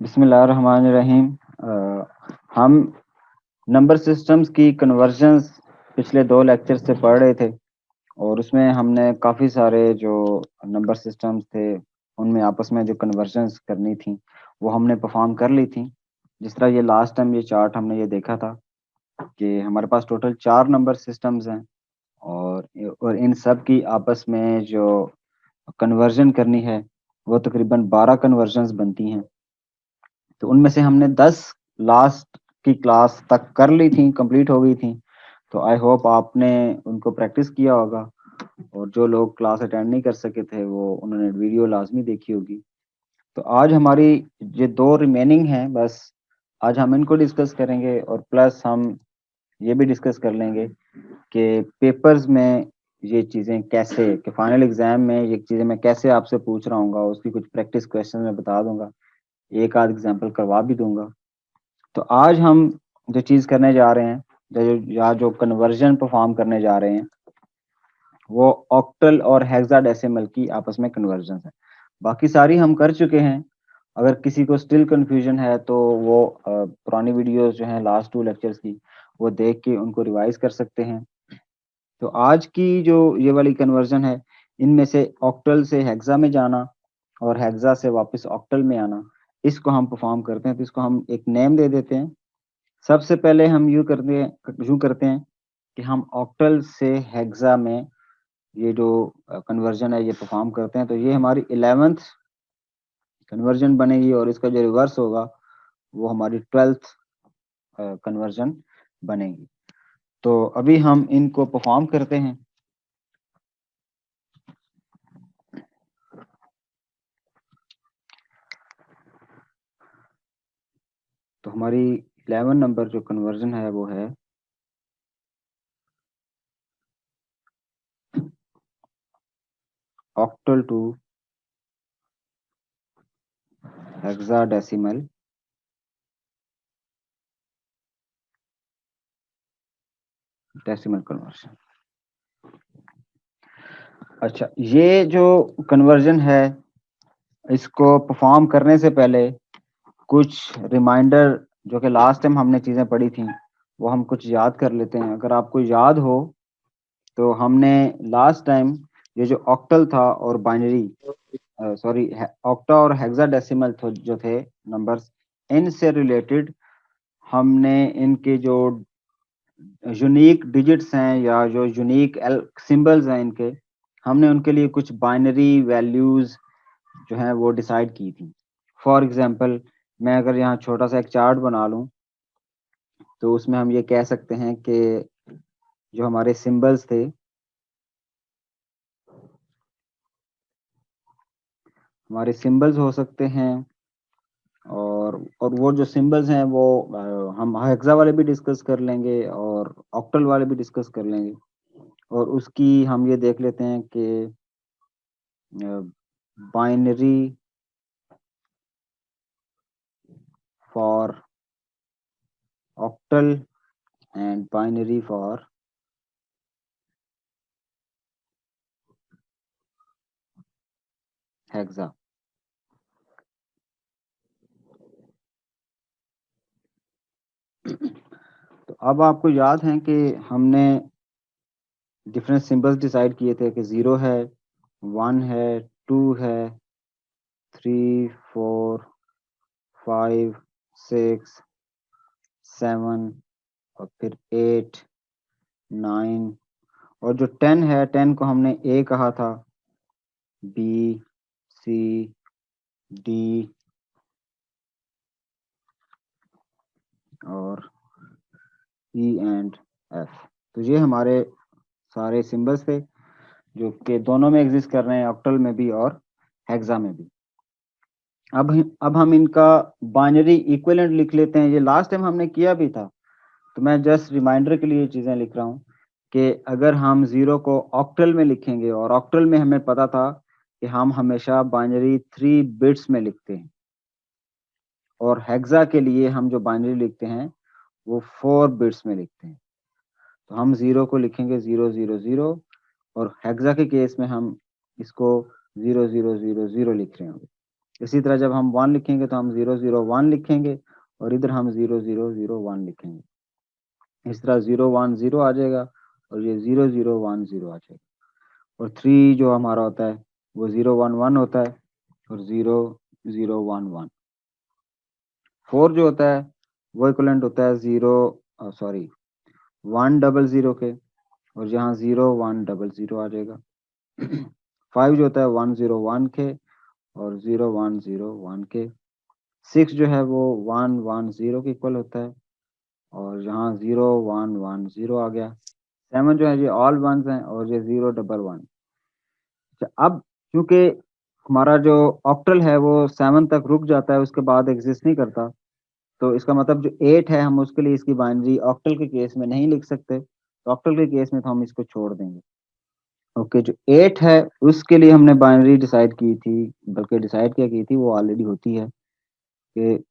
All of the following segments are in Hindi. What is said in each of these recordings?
बिस्मिल्लाहिर्रहमानिर्रहीम। हम नंबर सिस्टम्स की कन्वर्जन्स पिछले 2 लेक्चर से पढ़ रहे थे और उसमें हमने काफ़ी सारे जो नंबर सिस्टम्स थे उनमें आपस में जो कन्वर्जन्स करनी थी वो हमने परफॉर्म कर ली थी। जिस तरह ये लास्ट टाइम ये चार्ट हमने ये देखा था कि हमारे पास टोटल 4 नंबर सिस्टम्स हैं और इन सब की आपस में जो कन्वर्जन करनी है वो तकरीबन 12 कन्वर्जन्स बनती हैं। तो उनमें से हमने 10 लास्ट की क्लास तक कर ली थी, कंप्लीट हो गई थी। तो आई होप आपने उनको प्रैक्टिस किया होगा और जो लोग क्लास अटेंड नहीं कर सके थे वो उन्होंने वीडियो लाजमी देखी होगी। तो आज हमारी ये 2 रिमेनिंग हैं, बस आज हम इनको डिस्कस करेंगे और प्लस हम ये भी डिस्कस कर लेंगे कि पेपर्स में ये चीज़ें कैसे कि फाइनल एग्जाम में ये चीज़ें मैं कैसे आपसे पूछ रहा हूँ, उसकी कुछ प्रैक्टिस क्वेश्चन मैं बता दूंगा, एक आध एग्जाम्पल करवा भी दूंगा। तो आज हम जो चीज़ करने जा रहे हैं जो कन्वर्जन परफॉर्म करने जा रहे हैं वो ऑक्टल और हेक्साडेसिमल की आपस में कन्वर्जन है। बाकी सारी हम कर चुके हैं। अगर किसी को स्टिल कंफ्यूजन है तो वो पुरानी वीडियोस जो हैं लास्ट 2 लेक्चर्स की वो देख के उनको रिवाइज कर सकते हैं। तो आज की जो ये वाली कन्वर्जन है इनमें से ऑक्टल से हेक्सा में जाना और हेक्सा से वापस ऑक्टल में आना, इसको हम परफॉर्म करते हैं। तो इसको हम एक नेम दे देते हैं। सबसे पहले हम यूं करते हैं कि हम ऑक्टल से हेक्सा में ये जो कन्वर्जन है ये परफॉर्म करते हैं। तो ये हमारी 11th कन्वर्जन बनेगी और इसका जो रिवर्स होगा वो हमारी 12th कन्वर्जन बनेगी। तो अभी हम इनको परफॉर्म करते हैं। तो हमारी 11 नंबर जो कन्वर्जन है वो है octal to hexadecimal decimal conversion. अच्छा, ये जो कन्वर्जन है इसको परफॉर्म करने से पहले कुछ रिमाइंडर जो कि लास्ट टाइम हमने चीज़ें पढ़ी थी वो हम कुछ याद कर लेते हैं। अगर आपको याद हो तो हमने लास्ट टाइम ये जो ऑक्टल था और बाइनरी सॉरी ऑक्टा और हेक्साडेसिमल जो थे नंबर्स, इनसे रिलेटेड हमने इनके जो यूनिक डिजिट्स हैं या जो यूनिक सिंबल्स हैं इनके, हमने उनके लिए कुछ बाइनरी वैल्यूज जो हैं वो डिसाइड की थी। फॉर एग्जांपल मैं अगर यहाँ छोटा सा एक चार्ट बना लूँ तो उसमें हम ये कह सकते हैं कि जो हमारे सिंबल्स थे, हमारे सिंबल्स हो सकते हैं और वो जो सिंबल्स हैं वो हम हेक्सा वाले भी डिस्कस कर लेंगे और ऑक्टल वाले भी डिस्कस कर लेंगे। और उसकी हम ये देख लेते हैं कि binary for octal and binary for hexa. तो अब आपको याद है कि हमने डिफरेंट सिंबल्स डिसाइड किए थे कि 0 है, 1 है, 2 है, 3, 4, 5, 6, 7 और फिर 8, 9 और जो 10 है, 10 को हमने ए कहा था, बी, सी, डी और ई एंड एफ। तो ये हमारे सारे सिंबल्स थे जो कि दोनों में एग्जिस्ट कर रहे हैं, ऑक्टल में भी और हेक्सा में भी। अब हम इनका बाइनरी इक्विवेलेंट लिख लेते हैं। ये लास्ट टाइम हमने किया भी था, तो मैं जस्ट रिमाइंडर के लिए चीज़ें लिख रहा हूँ कि अगर हम 0 को ऑक्टल में लिखेंगे और ऑक्टल में हमें पता था कि हम हमेशा बाइनरी 3 बिट्स में लिखते हैं और हेक्सा के लिए हम जो बाइनरी लिखते हैं वो 4 बिट्स में लिखते हैं। तो हम 0 को लिखेंगे 000 और हेक्सा के केस में हम इसको 0000 लिख रहे होंगे। इसी तरह जब हम 1 लिखेंगे तो हम 001 लिखेंगे और इधर हम 0001 लिखेंगे। इस तरह 010 आ जाएगा और ये 0010 आ जाएगा। और 3 जो हमारा होता है वो 011 होता है और 0011। 4 जो होता है वो इक्वलेंट होता है 100 के और यहाँ 0100 आ जाएगा। 5 जो होता है 101 के और 0101 के। 6 जो है वो 110 के इक्वल होता है और यहाँ 0110 आ गया। 7 जो है ये ऑल वंस हैं और ये 011। अब क्योंकि हमारा जो ऑक्टल है वो 7 तक रुक जाता है, उसके बाद एग्जिस्ट नहीं करता, तो इसका मतलब जो 8 है हम उसके लिए इसकी बाइनरी ऑक्टल के केस में नहीं लिख सकते, तो ऑक्टल के केस में तो हम इसको छोड़ देंगे। ओके, जो 8 है उसके लिए हमने बाइनरी डिसाइड की थी, बल्कि डिसाइड क्या की थी, वो ऑलरेडी होती है कि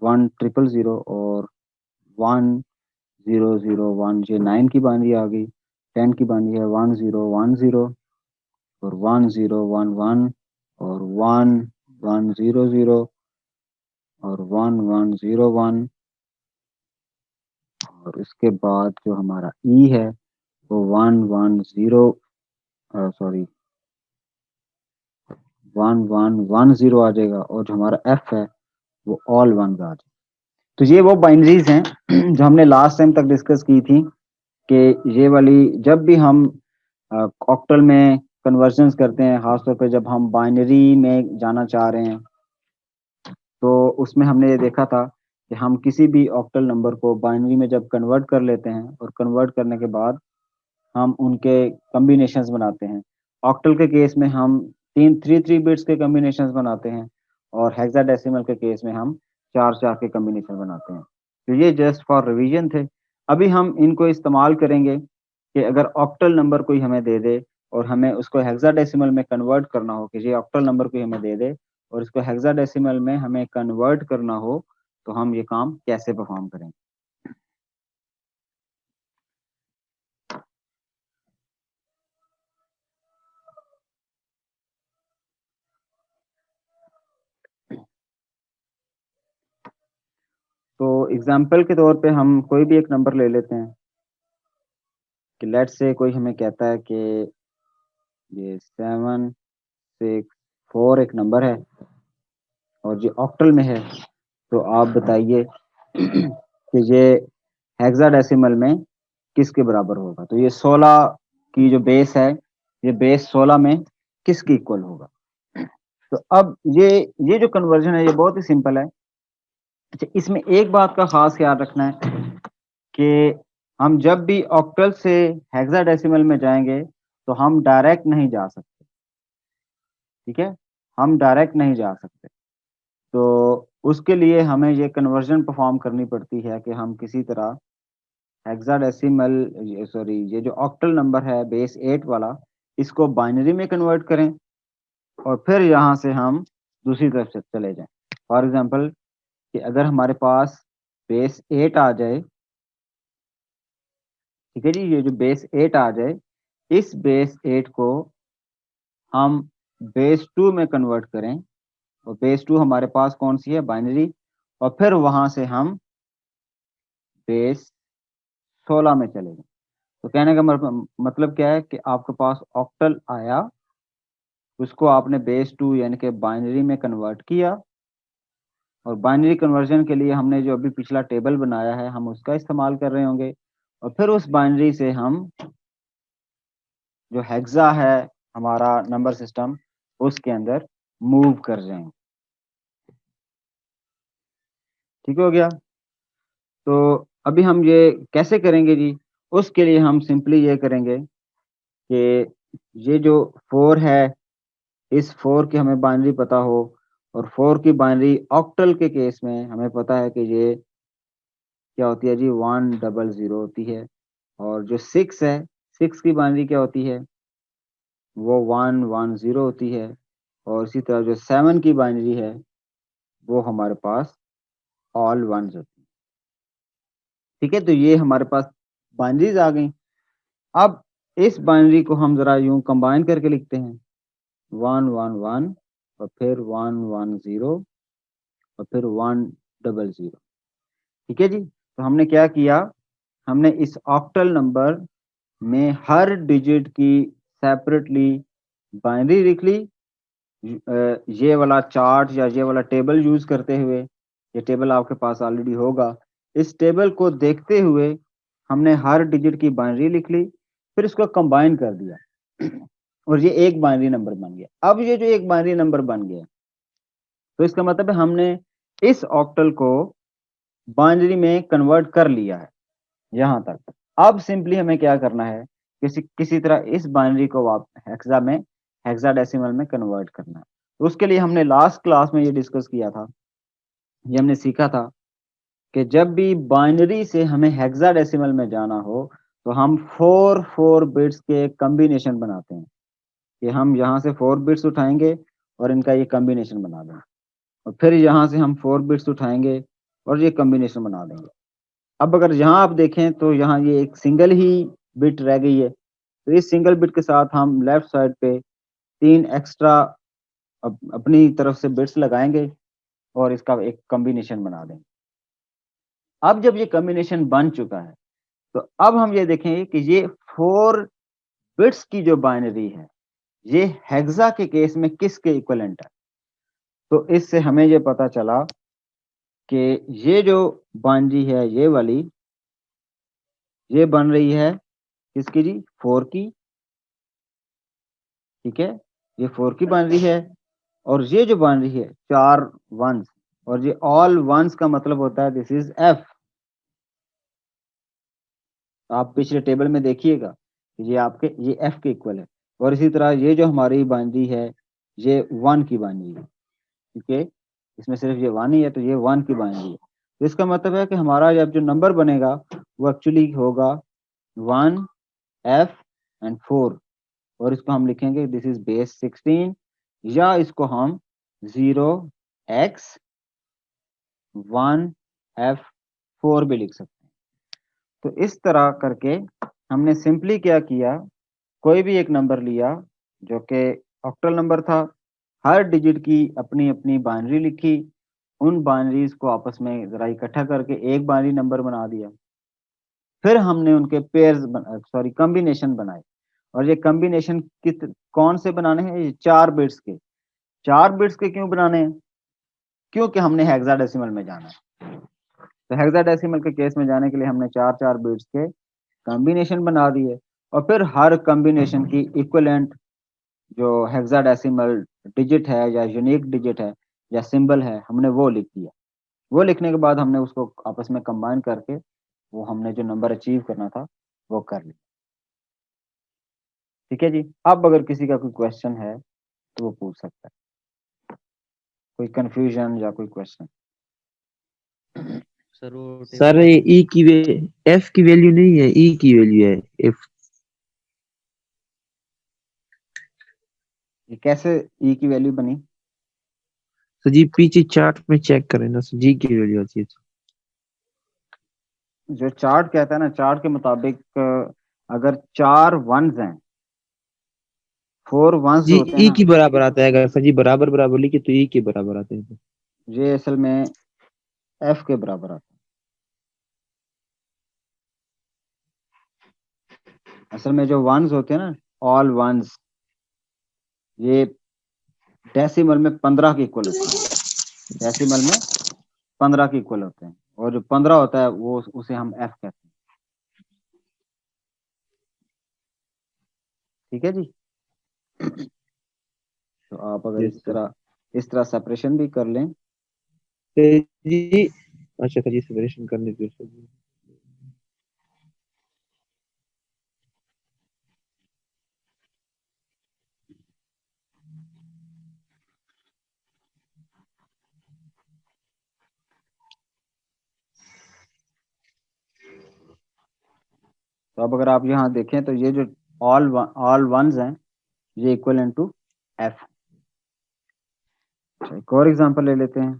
1000 और 1001। ये 9 की बाइनरी आ गई। 10 की बाइनरी है 1010 और 1011 और 1100 और 1101 और इसके बाद जो हमारा ई है वो 1110 आ जाएगा और जो हमारा एफ है वो ऑल वन आ जाएगा। तो ये वो बाइनरीज हैं जो हमने लास्ट टाइम तक डिस्कस की थी कि ये वाली जब भी हम ऑक्टल में कन्वर्जन्स करते हैं, खासतौर पे जब हम बाइनरी में जाना चाह रहे हैं, तो उसमें हमने ये देखा था कि हम किसी भी ऑक्टल नंबर को बाइनरी में जब कन्वर्ट कर लेते हैं और कन्वर्ट करने के बाद हम उनके कम्बिनेशंस बनाते हैं। ऑक्टल के केस में हम 3 बिट्स के कम्बिनेशंस बनाते हैं और हेक्साडेसिमल के केस में हम 4 के कम्बिनेशन बनाते हैं। तो ये जस्ट फॉर रिवीजन थे। अभी हम इनको इस्तेमाल करेंगे कि अगर ऑक्टल नंबर कोई हमें दे दे और हमें उसको हेक्साडेसिमल में कन्वर्ट करना हो, कि ये ऑक्टल नंबर कोई हमें दे दे और इसको हेक्साडेसिमल में हमें कन्वर्ट करना हो, तो हम ये काम कैसे परफॉर्म करेंगे। तो एग्जाम्पल के तौर पे हम कोई भी एक नंबर ले लेते हैं कि लेट से कोई हमें कहता है कि ये 764 एक नंबर है और ये ऑक्टल में है, तो आप बताइए कि ये हेक्साडेसिमल में किसके बराबर होगा। तो ये 16 की जो बेस है, ये बेस 16 में किसकी इक्वल होगा। तो अब ये जो कन्वर्जन है ये बहुत ही सिंपल है। अच्छा, इसमें एक बात का खास ख्याल रखना है कि हम जब भी ऑक्टल से हेक्साडेसिमल में जाएंगे तो हम डायरेक्ट नहीं जा सकते। ठीक है, हम डायरेक्ट नहीं जा सकते, तो उसके लिए हमें ये कन्वर्जन परफॉर्म करनी पड़ती है कि हम किसी तरह हेक्साडेसिमल, सॉरी, ये जो ऑक्टल नंबर है बेस 8 वाला, इसको बाइनरी में कन्वर्ट करें और फिर यहाँ से हम दूसरी तरफ से चले जाएं। फॉर एग्जांपल कि अगर हमारे पास बेस 8 आ जाए, ठीक है जी, ये जो बेस 8 आ जाए, इस बेस 8 को हम बेस 2 में कन्वर्ट करें और बेस 2 हमारे पास कौन सी है, बाइनरी, और फिर वहां से हम बेस 16 में चले गए। तो कहने का मतलब क्या है कि आपके पास ऑक्टल आया, उसको आपने बेस 2 यानी कि बाइनरी में कन्वर्ट किया और बाइनरी कन्वर्जन के लिए हमने जो अभी पिछला टेबल बनाया है हम उसका इस्तेमाल कर रहे होंगे और फिर उस बाइनरी से हम जो हेक्सा है हमारा नंबर सिस्टम, उसके अंदर मूव कर जाएंगे। ठीक हो गया। तो अभी हम ये कैसे करेंगे जी, उसके लिए हम सिंपली ये करेंगे कि ये जो 4 है, इस 4 की हमें बाइनरी पता हो और 4 की बाइनरी ऑक्टल के केस में हमें पता है कि ये क्या होती है जी, 100 होती है। और जो 6 है, 6 की बाइनरी क्या होती है, वो 110 होती है। और इसी तरह जो 7 की बाइनरी है वो हमारे पास ऑल वंस होती है। ठीक है, तो ये हमारे पास बाइनरीज आ गई। अब इस बाइनरी को हम जरा यूं कंबाइन करके लिखते हैं, 111 और फिर 110 और फिर 100। ठीक है जी। तो हमने क्या किया, हमने इस ऑक्टल नंबर में हर डिजिट की सेपरेटली बाइनरी लिख ली, ये वाला चार्ट या ये वाला टेबल यूज करते हुए। ये टेबल आपके पास ऑलरेडी होगा। इस टेबल को देखते हुए हमने हर डिजिट की बाइनरी लिख ली, फिर इसको कंबाइन कर दिया और ये एक बाइनरी नंबर बन गया। अब ये जो एक बाइनरी नंबर बन गया, तो इसका मतलब है हमने इस ऑक्टल को बाइनरी में कन्वर्ट कर लिया है यहां तक। अब सिंपली हमें क्या करना है, किसी किसी तरह इस बाइनरी को हेक्सा में, हेक्साडेसिमल में कन्वर्ट करना है। तो उसके लिए हमने लास्ट क्लास में ये डिस्कस किया था, ये हमने सीखा था कि जब भी बाइनरी से हमें हेक्साडेसिमल में जाना हो तो हम 4 बिट्स के कॉम्बिनेशन बनाते हैं, कि हम यहाँ से 4 बिट्स उठाएंगे और इनका ये कॉम्बिनेशन बना देंगे, और फिर यहाँ से हम 4 बिट्स उठाएंगे और ये कॉम्बिनेशन बना देंगे। अब अगर यहाँ आप देखें तो यहाँ ये एक सिंगल ही बिट रह गई है, तो इस सिंगल बिट के साथ हम लेफ्ट साइड पे 3 एक्स्ट्रा अपनी तरफ से बिट्स लगाएंगे और इसका एक कॉम्बिनेशन बना देंगे। अब जब ये कॉम्बिनेशन बन चुका है, तो अब हम ये देखेंगे कि ये 4 बिट्स की जो बाइनरी है, ये हेक्सा के केस में किसके इक्विवेलेंट है। तो इससे हमें ये पता चला कि ये जो बाइनरी है ये वाली, ये बन रही है किसकी जी, 4 की। ठीक है, ये 4 की बाइनरी है। और ये जो बाइनरी है 4 वंस, और ये ऑल वंस का मतलब होता है दिस इज एफ। आप पिछले टेबल में देखिएगा, ये आपके ये एफ के इक्वल है। और इसी तरह ये जो हमारी बाइनरी है ये 1 की बाइनरी है, क्योंकि इसमें सिर्फ ये 1 ही है, तो ये 1 की बाइनरी है। तो इसका मतलब है कि हमारा जब जो नंबर बनेगा वो एक्चुअली होगा 1 एफ एंड 4, और इसको हम लिखेंगे दिस इज बेस 16, या इसको हम 0x1f4 भी लिख सकते हैं। तो इस तरह करके हमने सिंपली क्या किया, कोई भी एक नंबर लिया जो कि ऑक्टल नंबर था, हर डिजिट की अपनी अपनी बाइनरी लिखी, उन बाइनरीज को आपस में जरा इकट्ठा करके एक बाइनरी नंबर बना दिया। फिर हमने उनके पेयर्स सॉरी कॉम्बिनेशन बनाए, और ये कॉम्बिनेशन कित कौन से बनाने हैं, ये 4 बिट्स के। 4 बिट्स के क्यों बनाने हैं, क्योंकि हमने हेक्साडेसिमल में जाना है। तो हेक्साडेसिमल के केस में जाने के लिए हमने 4 बिट्स के कॉम्बिनेशन बना दिए, और फिर हर कॉम्बिनेशन की इक्विवेलेंट जो हेक्साडेसिमल डिजिट है या यूनिक डिजिट है या सिंबल है, हमने वो लिख दिया। वो लिखने के बाद हमने उसको आपस में कंबाइन करके वो हमने जो नंबर अचीव करना था वो कर लिया। ठीक है जी। अब अगर किसी का कोई क्वेश्चन है तो वो पूछ सकता है, कोई कंफ्यूजन या कोई क्वेश्चन। सर ई की एफ की वैल्यू नहीं है, ई की वैल्यू है एफ। ये कैसे ई की वैल्यू बनी? तो जी पीछे चार्ट में चेक करें ना, जी की वैल्यू आती है। जो चार्ट कहता है ना, चार्ट के मुताबिक अगर 4 वंस हैं, 4 वंस जी जो होते हैं ई ना, की बराबर आता है, अगर सर जी बराबर बराबर लिखे तो ई के बराबर आते हैं। ये असल में एफ के बराबर आता है। असल में जो वंस होते हैं ना, ऑल वंस, ये डेसिमल में 15 के इक्वल होते हैं। डेसिमल में 15 के इक्वल होते हैं, और जो 15 होता है वो उसे हम एफ कहते हैं। ठीक है जी। तो आप अगर यस सर। इस तरह सेपरेशन भी कर लें। तो जी अच्छा सर, जी सेपरेशन करने के सर जी। तो अब अगर आप यहाँ देखें तो ये जो ऑल वंस हैं ये इक्वल टू एफ। एक और एग्जांपल ले लेते हैं।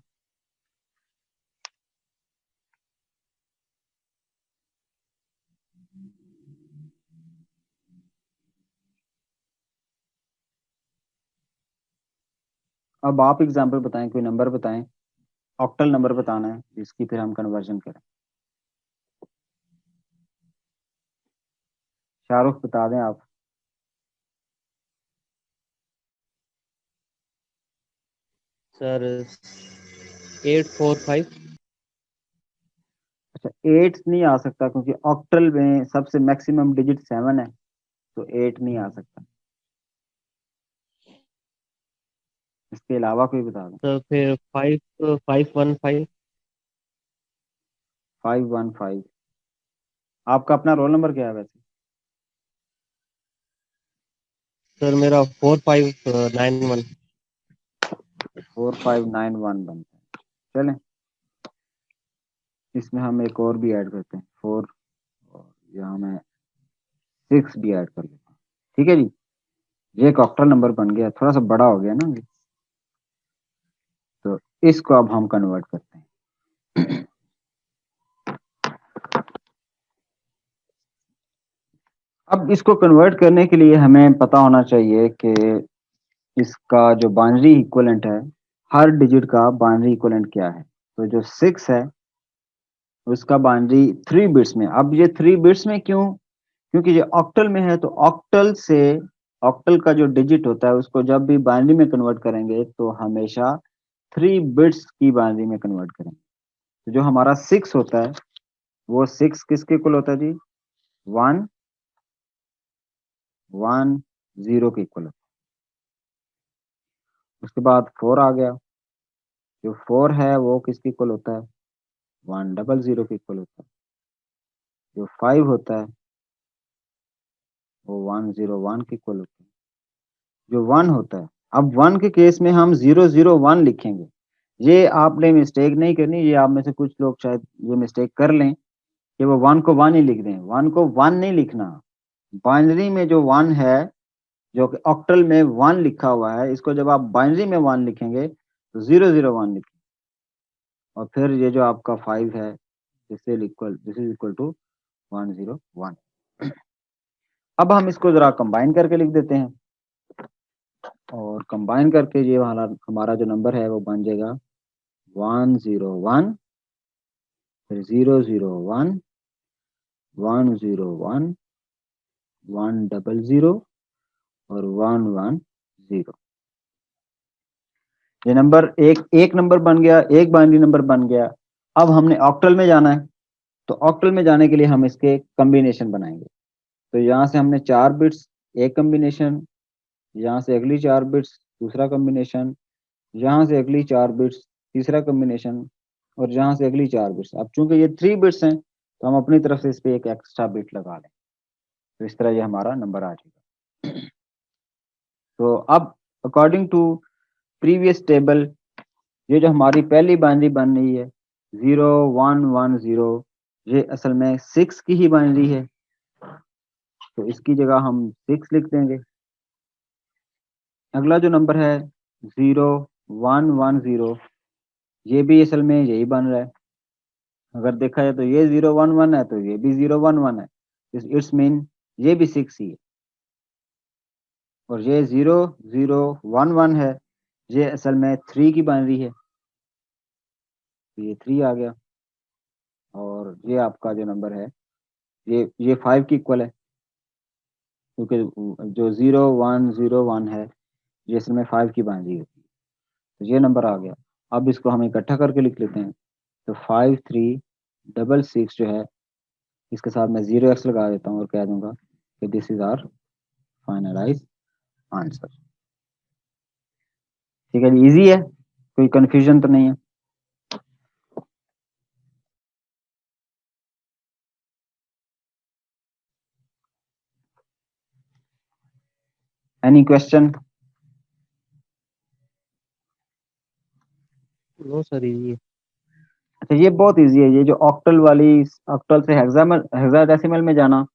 अब आप एग्जांपल बताएं, कोई नंबर बताएं, ऑक्टल नंबर बताना है जिसकी फिर हम कन्वर्जन करें। शाहरुख बता दें आप। सर 845। अच्छा, 8 नहीं आ सकता क्योंकि ऑक्टल में सबसे मैक्सिमम डिजिट 7 है, तो 8 नहीं आ सकता। इसके अलावा कोई बता दें। सर फिर 515। 515। आपका अपना रोल नंबर क्या है वैसे? सर मेरा 4591। 4591 बनता है। चलें, इसमें हम एक और भी ऐड करते हैं 4, और यहाँ मैं 6 भी ऐड कर लेता हूँ। ठीक है जी, ये एक ऑक्टल नंबर बन गया, थोड़ा सा बड़ा हो गया ना ये। तो इसको अब हम कन्वर्ट करते हैं। अब इसको कन्वर्ट करने के लिए हमें पता होना चाहिए कि इसका जो बाइनरी इक्विवेलेंट है, हर डिजिट का बाइनरी इक्विवेलेंट क्या है। तो जो 6 है उसका बाइनरी 3 बिट्स में। अब ये 3 बिट्स में क्यों? क्योंकि ये ऑक्टल में है, तो ऑक्टल से ऑक्टल का जो डिजिट होता है उसको जब भी बाइनरी में कन्वर्ट करेंगे तो हमेशा 3 बिट्स की बाइनरी में कन्वर्ट करेंगे। तो जो हमारा 6 होता है वो 6 किसके इक्वल होता है जी? 1 1 0 के इक्वल होता है। उसके बाद 4 आ गया, जो 4 है वो किसके इक्वल होता है? 100 के इक्वल होता है। जो 5 होता है वो 101 के इक्वल होता है। जो 1 होता है, अब 1 के केस में हम 001 लिखेंगे। ये आपने मिस्टेक नहीं करनी, ये आप में से कुछ लोग शायद ये मिस्टेक कर लें कि वो 1 को 1 ही लिख दें। 1 को 1 नहीं लिखना। बाइनरी में जो 1 है, जो कि ऑक्टल में 1 लिखा हुआ है, इसको जब आप बाइनरी में 1 लिखेंगे तो 001 लिखेंगे। और फिर ये जो आपका 5 है, दिस इज इक्वल टू 101। अब हम इसको जरा कंबाइन करके लिख देते हैं, और कंबाइन करके ये वाला हमारा जो नंबर है वो बन जाएगा 101, फिर 001, 101, 100 और 110। ये नंबर एक एक नंबर बन गया, एक बाइनरी नंबर बन गया। अब हमने ऑक्टल में जाना है, तो ऑक्टल में जाने के लिए हम इसके कम्बिनेशन बनाएंगे। तो यहाँ से हमने 4 बिट्स एक कम्बिनेशन, यहाँ से अगली 4 बिट्स दूसरा कम्बिनेशन, यहाँ से अगली 4 बिट्स तीसरा कम्बिनेशन, और यहाँ से अगली 4 बिट्स। अब चूंकि ये 3 बिट्स हैं तो हम अपनी तरफ से इस पे एक एक्स्ट्रा बिट लगा लें, तो इस तरह ये हमारा नंबर आ जाएगा। तो अब अकॉर्डिंग टू प्रीवियस टेबल, ये जो हमारी पहली बाइनरी बन रही है 0110, ये असल में 6 की ही बाइनरी है, तो इसकी जगह हम 6 लिख देंगे। अगला जो नंबर है 0110, ये भी असल में यही बन रहा है। अगर देखा जाए तो ये 011 है, तो ये भी 011 है, इट्स मीन ये भी 6 ही है। और ये 0011 है, ये असल में 3 की बाइनरी है, तो ये 3 आ गया। और ये आपका जो नंबर है ये 5 की इक्वल है, क्योंकि जो 0101 है ये असल में 5 की बाइनरी होती है, तो ये नंबर आ गया। अब इसको हम इकट्ठा करके लिख लेते हैं, तो 5366 जो है, इसके साथ मैं 0x लगा देता हूँ और कह दूंगा कि this is our finalize answer. ठीक है जी, इजी है, कोई कंफ्यूजन तो नहीं है। Any question? नो सर ये। अच्छा, ये बहुत इजी है, ये जो ऑक्टल वाली, ऑक्टल से हेक्साडेसिमल में जाना,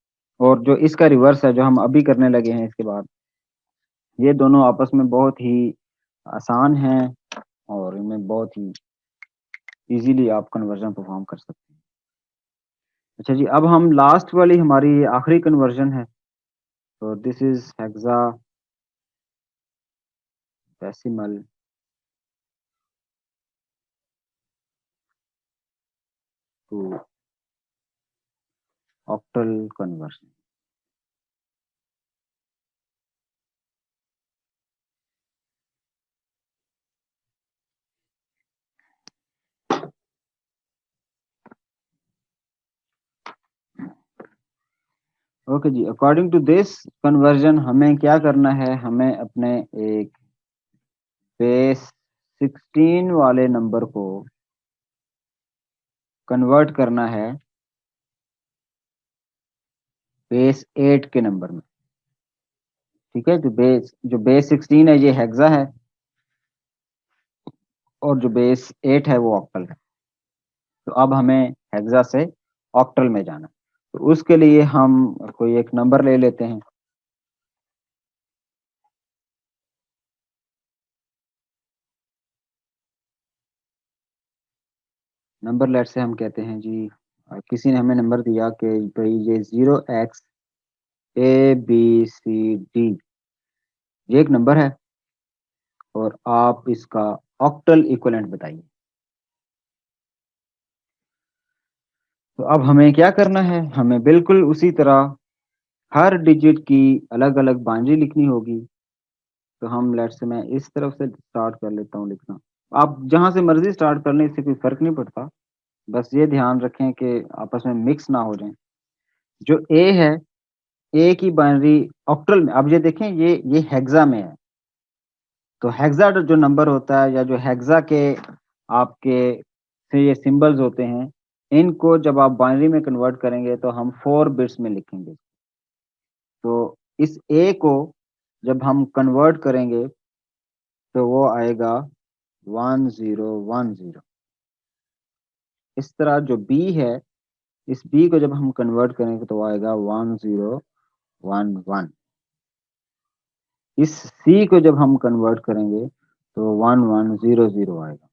और जो इसका रिवर्स है जो हम अभी करने लगे हैं इसके बाद, ये दोनों आपस में बहुत ही आसान हैं, और इनमें बहुत ही इजीली आप कन्वर्जन परफॉर्म कर सकते हैं। अच्छा जी, अब हम लास्ट वाली हमारी आखिरी कन्वर्जन है, तो this is hexadecimal to octal conversion. Okay जी, अकॉर्डिंग टू दिस कन्वर्जन हमें क्या करना है, हमें अपने एक बेस 16 वाले नंबर को कन्वर्ट करना है बेस 8 के नंबर में। ठीक है, जो बेस 16 है ये हेक्सा है, और जो बेस 8 है वो ऑक्टल है। तो अब हमें हेक्सा से ऑक्टल में जाना है। तो उसके लिए हम कोई एक नंबर ले लेते हैं। नंबर लेट से हम कहते हैं जी, किसी ने हमें नंबर दिया कि भाई ये 0xABCD ये एक नंबर है और आप इसका ऑक्टल इक्विवेलेंट बताइए। तो अब हमें क्या करना है, हमें बिल्कुल उसी तरह हर डिजिट की अलग अलग बाइनरी लिखनी होगी। तो हम लेट से मैं इस तरफ से स्टार्ट कर लेता हूँ लिखना। आप जहां से मर्जी स्टार्ट कर लें, इससे कोई फर्क नहीं पड़ता, बस ये ध्यान रखें कि आपस में मिक्स ना हो जाए। जो ए है, ए की बाइनरी ऑक्टल में, अब ये देखें ये हेक्सा में है। तो हेक्सा जो नंबर होता है या जो हेक्सा के आपके से ये सिंबल्स होते हैं, इनको जब आप बाइनरी में कन्वर्ट करेंगे तो हम 4 बिट्स में लिखेंगे। तो इस ए को जब हम कन्वर्ट करेंगे तो वो आएगा 1010। इस तरह जो बी है, इस बी को जब हम कन्वर्ट करेंगे तो वो आएगा 1011। इस सी को जब हम कन्वर्ट करेंगे तो 1100 आएगा।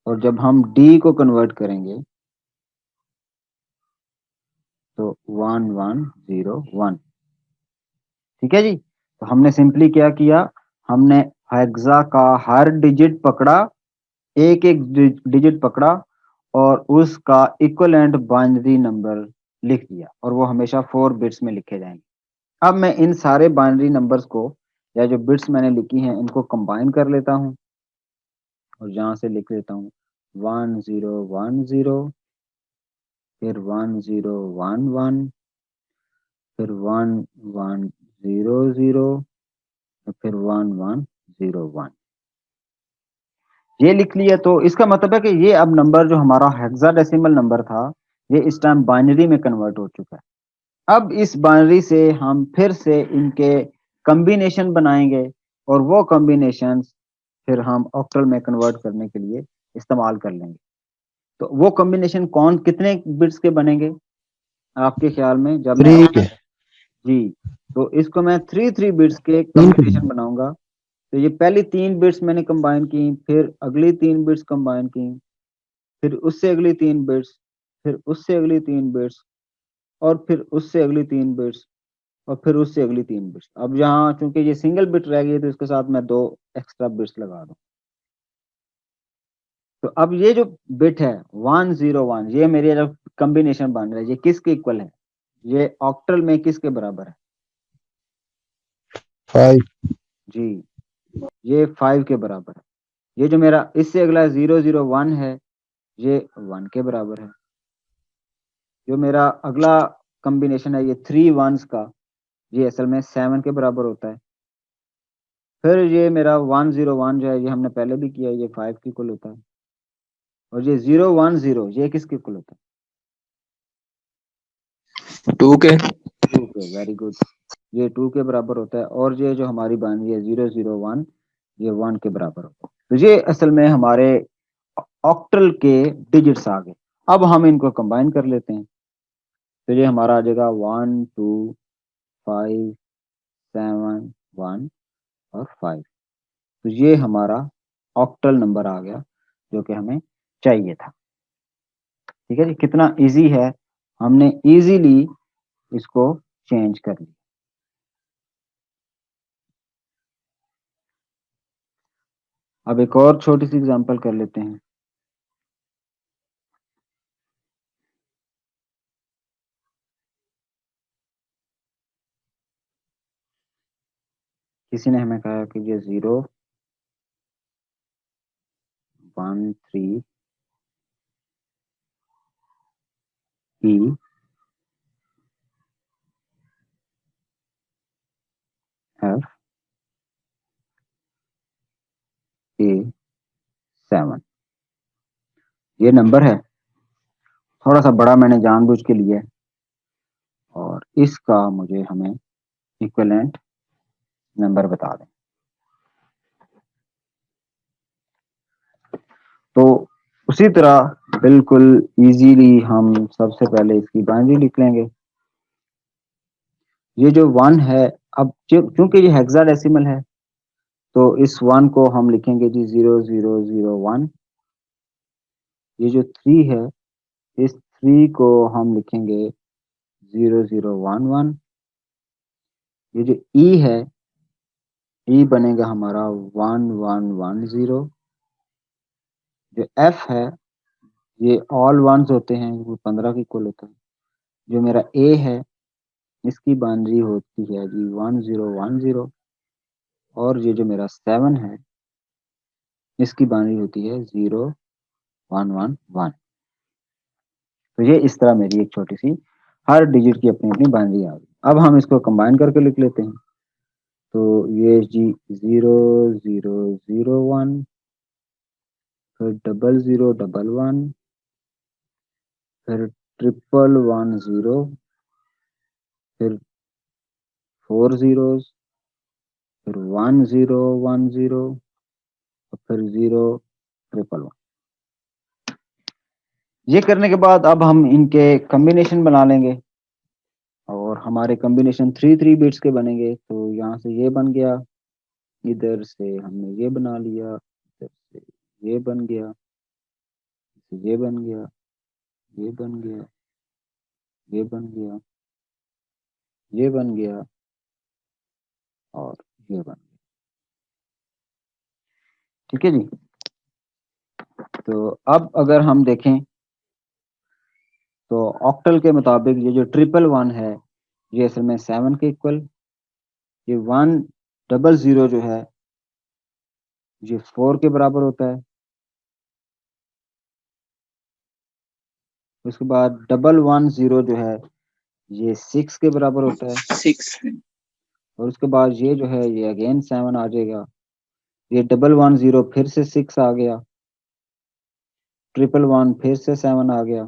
और जब हम डी को कन्वर्ट करेंगे तो 1101। ठीक है जी। तो हमने सिंपली क्या किया, हमने हेक्सा का हर डिजिट पकड़ा, एक एक डिजिट पकड़ा और उसका इक्विवेलेंट बाइनरी नंबर लिख दिया, और वो हमेशा 4 बिट्स में लिखे जाएंगे। अब मैं इन सारे बाइनरी नंबर्स को या जो बिट्स मैंने लिखी हैं इनको कंबाइन कर लेता हूँ, और यहाँ से लिख लेता हूँ 1010, फिर 1011, फिर 1100, और फिर 1101। ये लिख लिया। तो इसका मतलब है कि ये अब नंबर जो हमारा हेक्साडेसिमल नंबर था, ये इस टाइम बाइनरी में कन्वर्ट हो चुका है। अब इस बाइनरी से हम फिर से इनके कॉम्बिनेशन बनाएंगे, और वो कॉम्बिनेशन फिर हम ऑक्टल में कन्वर्ट करने के लिए इस्तेमाल कर लेंगे। तो वो कॉम्बिनेशन कौन कितने बिट्स के बनेंगे आपके ख्याल में, जब मैं ठीक है। जी, तो इसको मैं 3 बिट्स के ठीक है। कॉम्बिनेशन बनाऊंगा। तो ये पहली 3 बिट्स मैंने कंबाइन की, फिर अगली 3 बिट्स कंबाइन की, फिर उससे अगली 3 बिट्स, फिर उससे अगली 3 बिट्स, और फिर उससे अगली 3 बिट्स, और फिर उससे अगली 3 बिट्स। अब यहाँ चूंकि ये सिंगल बिट रह गई है तो इसके साथ मैं 2 एक्स्ट्रा बिट्स लगा दूं। तो अब ये जो बिट है 101, ये मेरे जो कॉम्बिनेशन बन रहा है, ये किसके इक्वल है, ये ऑक्टल में किसके बराबर है 5। जी, ये 5 के बराबर है। ये जो मेरा इससे अगला 001 है, ये 1 के बराबर है। जो मेरा अगला कॉम्बिनेशन है ये 3 1s का, ये असल में 7 के बराबर होता है। फिर ये मेरा 101 जो है, ये हमने पहले भी किया, ये 5 के इक्वल होता है। और ये 010 ये किसके इक्वल होता 2 के। है 2 के। वेरी गुड, ये 2 के बराबर होता है। और ये जो हमारी बाइनरी है 001, ये 1 के बराबर होता है। तो ये असल में हमारे ऑक्टल के डिजिट्स आ गए। अब हम इनको कंबाइन कर लेते हैं। तो ये हमारा आ जाएगा 12571 और 5। तो ये हमारा ऑक्टल नंबर आ गया जो कि हमें चाहिए था। ठीक है जी, कितना इजी है, हमने इजीली इसको चेंज कर लिया। अब एक और छोटी सी एग्जांपल कर लेते हैं। किसी ने हमें कहा कि ये 0 1 3 E F A 7 ये नंबर है, थोड़ा सा बड़ा मैंने जानबूझ के लिया है, और इसका मुझे हमें इक्विवेलेंट नंबर बता दें। तो उसी तरह बिल्कुल इजीली हम सबसे पहले इसकी बाइनरी लिख लेंगे। ये जो 1 है, अब क्योंकि ये हेक्साडेसिमल है तो इस 1 को हम लिखेंगे जी 0001। ये जो 3 है, इस 3 को हम लिखेंगे 0011। ये जो E है, E बनेगा हमारा 1110। जो F है, ये ऑल वंस होते हैं, वो 15 की कुल होता है। जो मेरा A है, इसकी बाइनरी होती है जी 1010, और ये जो मेरा 7 है, इसकी बाइनरी होती है 0111। तो ये इस तरह मेरी एक छोटी सी हर डिजिट की अपनी अपनी बाइनरी आ गई। अब हम इसको कंबाइन करके लिख लेते हैं। तो ये जी 0001, फिर 0011, फिर 1110, फिर 4 zeros, फिर 1010, और फिर 0111। ये करने के बाद अब हम इनके कॉम्बिनेशन बना लेंगे, और हमारे कॉम्बिनेशन 3 बिट्स के बनेंगे। तो यहाँ से ये बन गया, इधर से हमने ये बना लिया, इधर से ये बन गया, ये बन गया, ये बन गया, ये बन गया, ये बन गया, और ये बन गया। ठीक है जी। तो अब अगर हम देखें तो ऑक्टल के मुताबिक ये जो 111 है, ये असल में 7 के इक्वल। ये 100 जो है, ये 4 के बराबर होता है। उसके बाद 110 जो है, ये 6 के बराबर होता है। 6 और उसके बाद ये जो है, ये अगेन 7 आ जाएगा। ये 110 फिर से 6 आ गया, 111 फिर से 7 आ गया।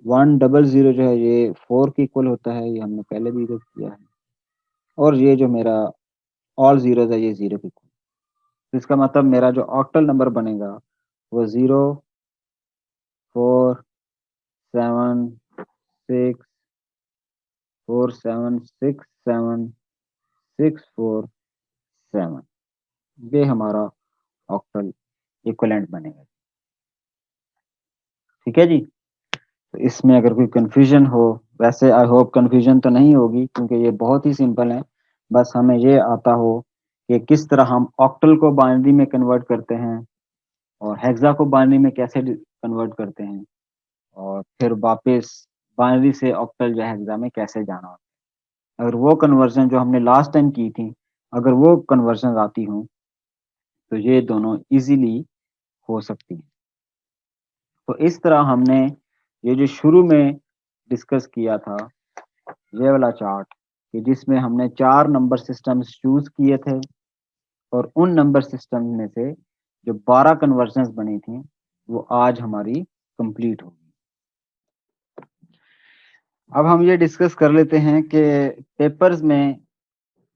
100 जो है, ये 4 के इक्वल होता है, ये हमने पहले भी देख किया है। और ये जो मेरा ऑल जीरोज है, ये 0 के इक्वल। तो इसका मतलब मेरा जो ऑक्टल नंबर बनेगा वो 0 4 7 6 4 7 6 7 6 4 7। ये हमारा ऑक्टल इक्विवेलेंट बनेगा। ठीक है जी। तो इसमें अगर कोई कंफ्यूजन हो, वैसे आई होप कंफ्यूजन तो नहीं होगी क्योंकि ये बहुत ही सिंपल है। बस हमें ये आता हो कि किस तरह हम ऑक्टल को बाइनरी में कन्वर्ट करते हैं, और हेक्सा को बाइनरी में कैसे कन्वर्ट करते हैं, और फिर वापस बाइनरी से ऑक्टल या हेक्सा में कैसे जाना होता है। अगर वो कन्वर्जन जो हमने लास्ट टाइम की थी, अगर वो कन्वर्जन आती हो तो ये दोनों इजीली हो सकती हैं। तो इस तरह हमने ये जो शुरू में डिस्कस किया था, ये वाला चार्ट, कि जिसमें हमने 4 नंबर सिस्टम्स चूज किए थे, और उन नंबर सिस्टम में से जो 12 कन्वर्जन्स बनी थी वो आज हमारी कंप्लीट होगी। अब हम ये डिस्कस कर लेते हैं कि पेपर्स में,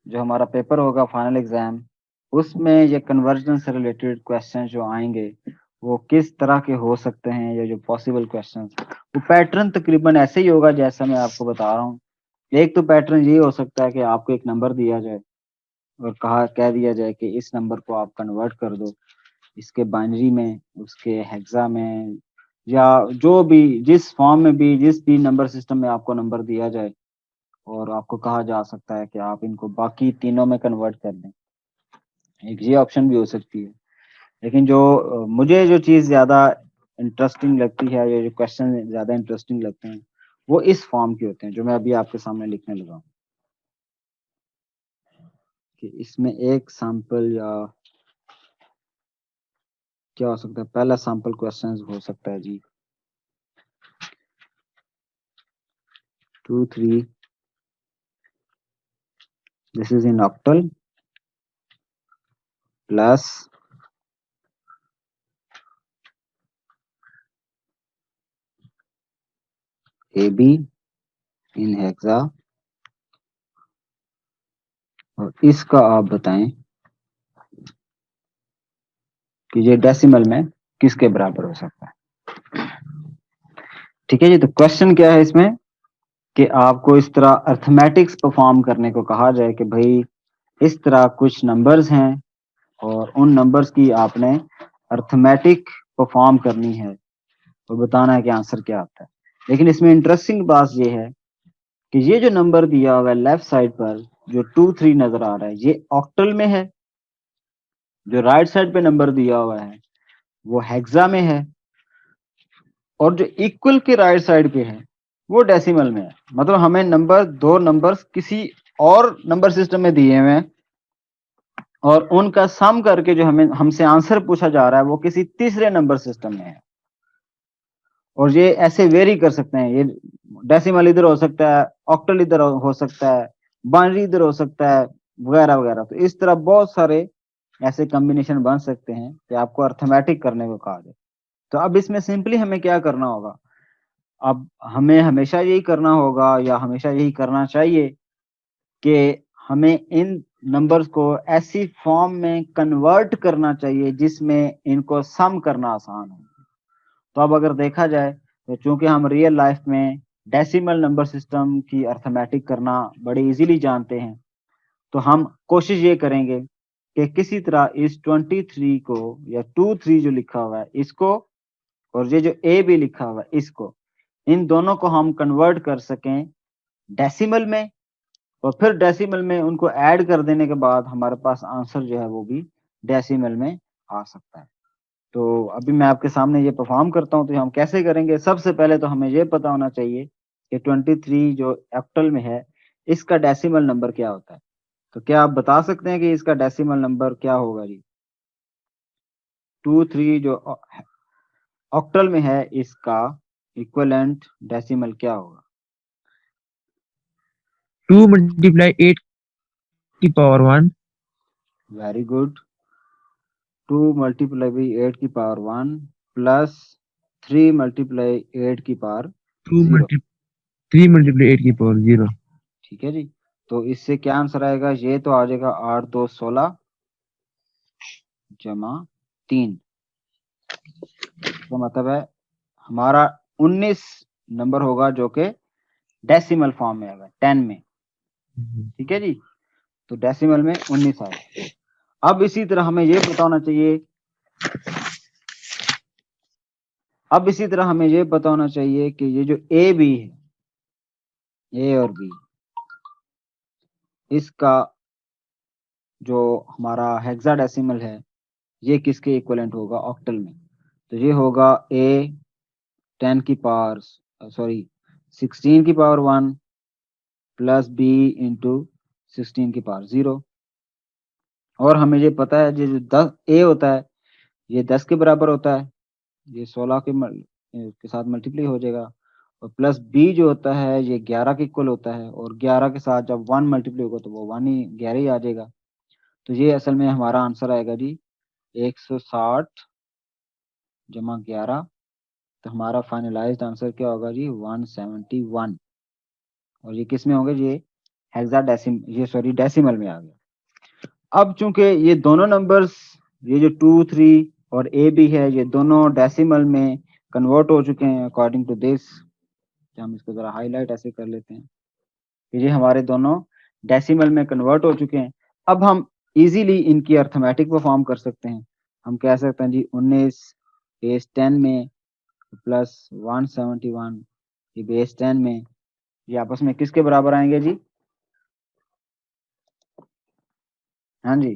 जो हमारा पेपर होगा फाइनल एग्जाम, उसमें ये कन्वर्जन से रिलेटेड क्वेश्चन जो आएंगे वो किस तरह के हो सकते हैं, या जो पॉसिबल क्वेश्चन, वो पैटर्न तकरीबन ऐसे ही होगा जैसा मैं आपको बता रहा हूँ। एक तो पैटर्न ये हो सकता है कि आपको एक नंबर दिया जाए और कह दिया जाए कि इस नंबर को आप कन्वर्ट कर दो इसके बाइनरी में, उसके हेक्सा में, या जो भी जिस फॉर्म में भी, जिस भी नंबर सिस्टम में आपको नंबर दिया जाए, और आपको कहा जा सकता है कि आप इनको बाकी तीनों में कन्वर्ट कर दें। एक ये ऑप्शन भी हो सकती है। लेकिन जो मुझे जो चीज़ ज़्यादा इंटरेस्टिंग लगती है, या जो क्वेश्चन ज़्यादा इंटरेस्टिंग लगते हैं, वो इस फॉर्म के होते हैं जो मैं अभी आपके सामने लिखने लगा हूँ। कि इसमें एक सैंपल या क्या हो सकता है, पहला सैंपल क्वेश्चन हो सकता है जी 2 3, this is in octal plus AB in hexa, और इसका आप बताएं कि ये डेसिमल में किसके बराबर हो सकता है। ठीक है जी, तो क्वेश्चन क्या है इसमें कि आपको इस तरह अर्थमेटिक्स परफॉर्म करने को कहा जाए कि भाई इस तरह कुछ नंबर्स हैं और उन नंबर्स की आपने अर्थमेटिक परफॉर्म करनी है और बताना है कि आंसर क्या आता है। लेकिन इसमें इंटरेस्टिंग बात ये है कि ये जो नंबर दिया हुआ है लेफ्ट साइड पर जो 2 3 नजर आ रहा है ये ऑक्टल में है, जो राइट साइड पे नंबर दिया हुआ है वो हेक्सा में है, और जो इक्वल के राइट साइड पे है वो डेसिमल में है। मतलब हमें दो नंबर्स किसी और नंबर सिस्टम में दिए हुए हैं और उनका सम करके जो हमसे आंसर पूछा जा रहा है वो किसी तीसरे नंबर सिस्टम में है। और ये ऐसे वेरी कर सकते हैं, ये डेसिमल इधर हो सकता है, ऑक्टल इधर हो सकता है, बाइनरी इधर हो सकता है, वगैरह वगैरह। तो इस तरह बहुत सारे ऐसे कॉम्बिनेशन बन सकते हैं कि आपको अर्थमेटिक करने को कहा जाए। तो अब इसमें सिंपली हमें क्या करना होगा, अब हमें हमेशा यही करना होगा या हमेशा यही करना चाहिए कि हमें इन नंबर्स को ऐसी फॉर्म में कन्वर्ट करना चाहिए जिसमें इनको सम करना आसान हो। तो अब अगर देखा जाए तो चूंकि हम रियल लाइफ में डेसिमल नंबर सिस्टम की अर्थमेटिक करना बड़े इजीली जानते हैं, तो हम कोशिश ये करेंगे कि किसी तरह इस 23 को या 23 जो लिखा हुआ है इसको और ये जो ए भी लिखा हुआ है इसको, इन दोनों को हम कन्वर्ट कर सकें डेसिमल में, और फिर डेसिमल में उनको ऐड कर देने के बाद हमारे पास आंसर जो है वो भी डेसिमल में आ सकता है। तो अभी मैं आपके सामने ये परफॉर्म करता हूँ, तो हम कैसे करेंगे। सबसे पहले तो हमें ये पता होना चाहिए कि 23 जो ऑक्टल में है इसका डेसिमल नंबर क्या होता है। तो क्या आप बता सकते हैं कि इसका डेसिमल नंबर क्या होगा जी। 23 जो ऑक्टल में है इसका इक्विवेलेंट डेसिमल क्या होगा। 2 मल्टीप्लाई 8 की power 1। Very good. 2 multiply by 8 की पावर 1 प्लस 3 मल्टीप्लाई 8 की पावर 0। 3 मल्टीप्लाई 8 की पावर 0। ठीक है जी, तो इससे क्या आंसर आएगा, ये तो आ जाएगा 8 2 16 जमा 3। इसका मतलब है हमारा 19 नंबर होगा जो कि डेसिमल फॉर्म में आएगा 10 में। ठीक है जी, तो डेसिमल में 19 आएगा। अब इसी तरह हमें ये पता होना चाहिए, अब इसी तरह हमें ये पता होना चाहिए कि ये जो ए बी है, ए और बी, इसका जो हमारा हेक्साडेसिमल है ये किसके इक्विवेलेंट होगा ऑक्टल में। तो ये होगा ए 10 की पावर 16 की पावर 1 प्लस बी इंटू 16 की पावर 0। और हमें ये पता है ये जो 10 ए होता है ये 10 के बराबर होता है, ये 16 के साथ मल्टीप्लाई हो जाएगा, और प्लस बी जो होता है ये 11 के इक्वल होता है, और 11 के साथ जब 1 मल्टीप्लाई होगा तो वो 1 ही 11 ही आ जाएगा। तो ये असल में हमारा आंसर आएगा जी 160 जमा 11। तो हमारा फाइनलाइज्ड आंसर क्या होगा जी 171। और ये किस में होंगे, ये डेसिमल में आ गया। अब चूंकि ये दोनों नंबर्स, ये जो 2 3 और ए बी है, ये दोनों डेसिमल में कन्वर्ट हो चुके हैं अकॉर्डिंग टू दिस। हम इसको जरा हाईलाइट ऐसे कर लेते हैं कि ये हमारे दोनों डेसिमल में कन्वर्ट हो चुके हैं। अब हम इजीली इनकी अर्थमेटिक परफॉर्म कर सकते हैं। हम कह सकते हैं जी 19 बेस 10 में प्लस 171 ये बेस 10 में, ये आपस में किसके बराबर आएंगे जी। हाँ जी,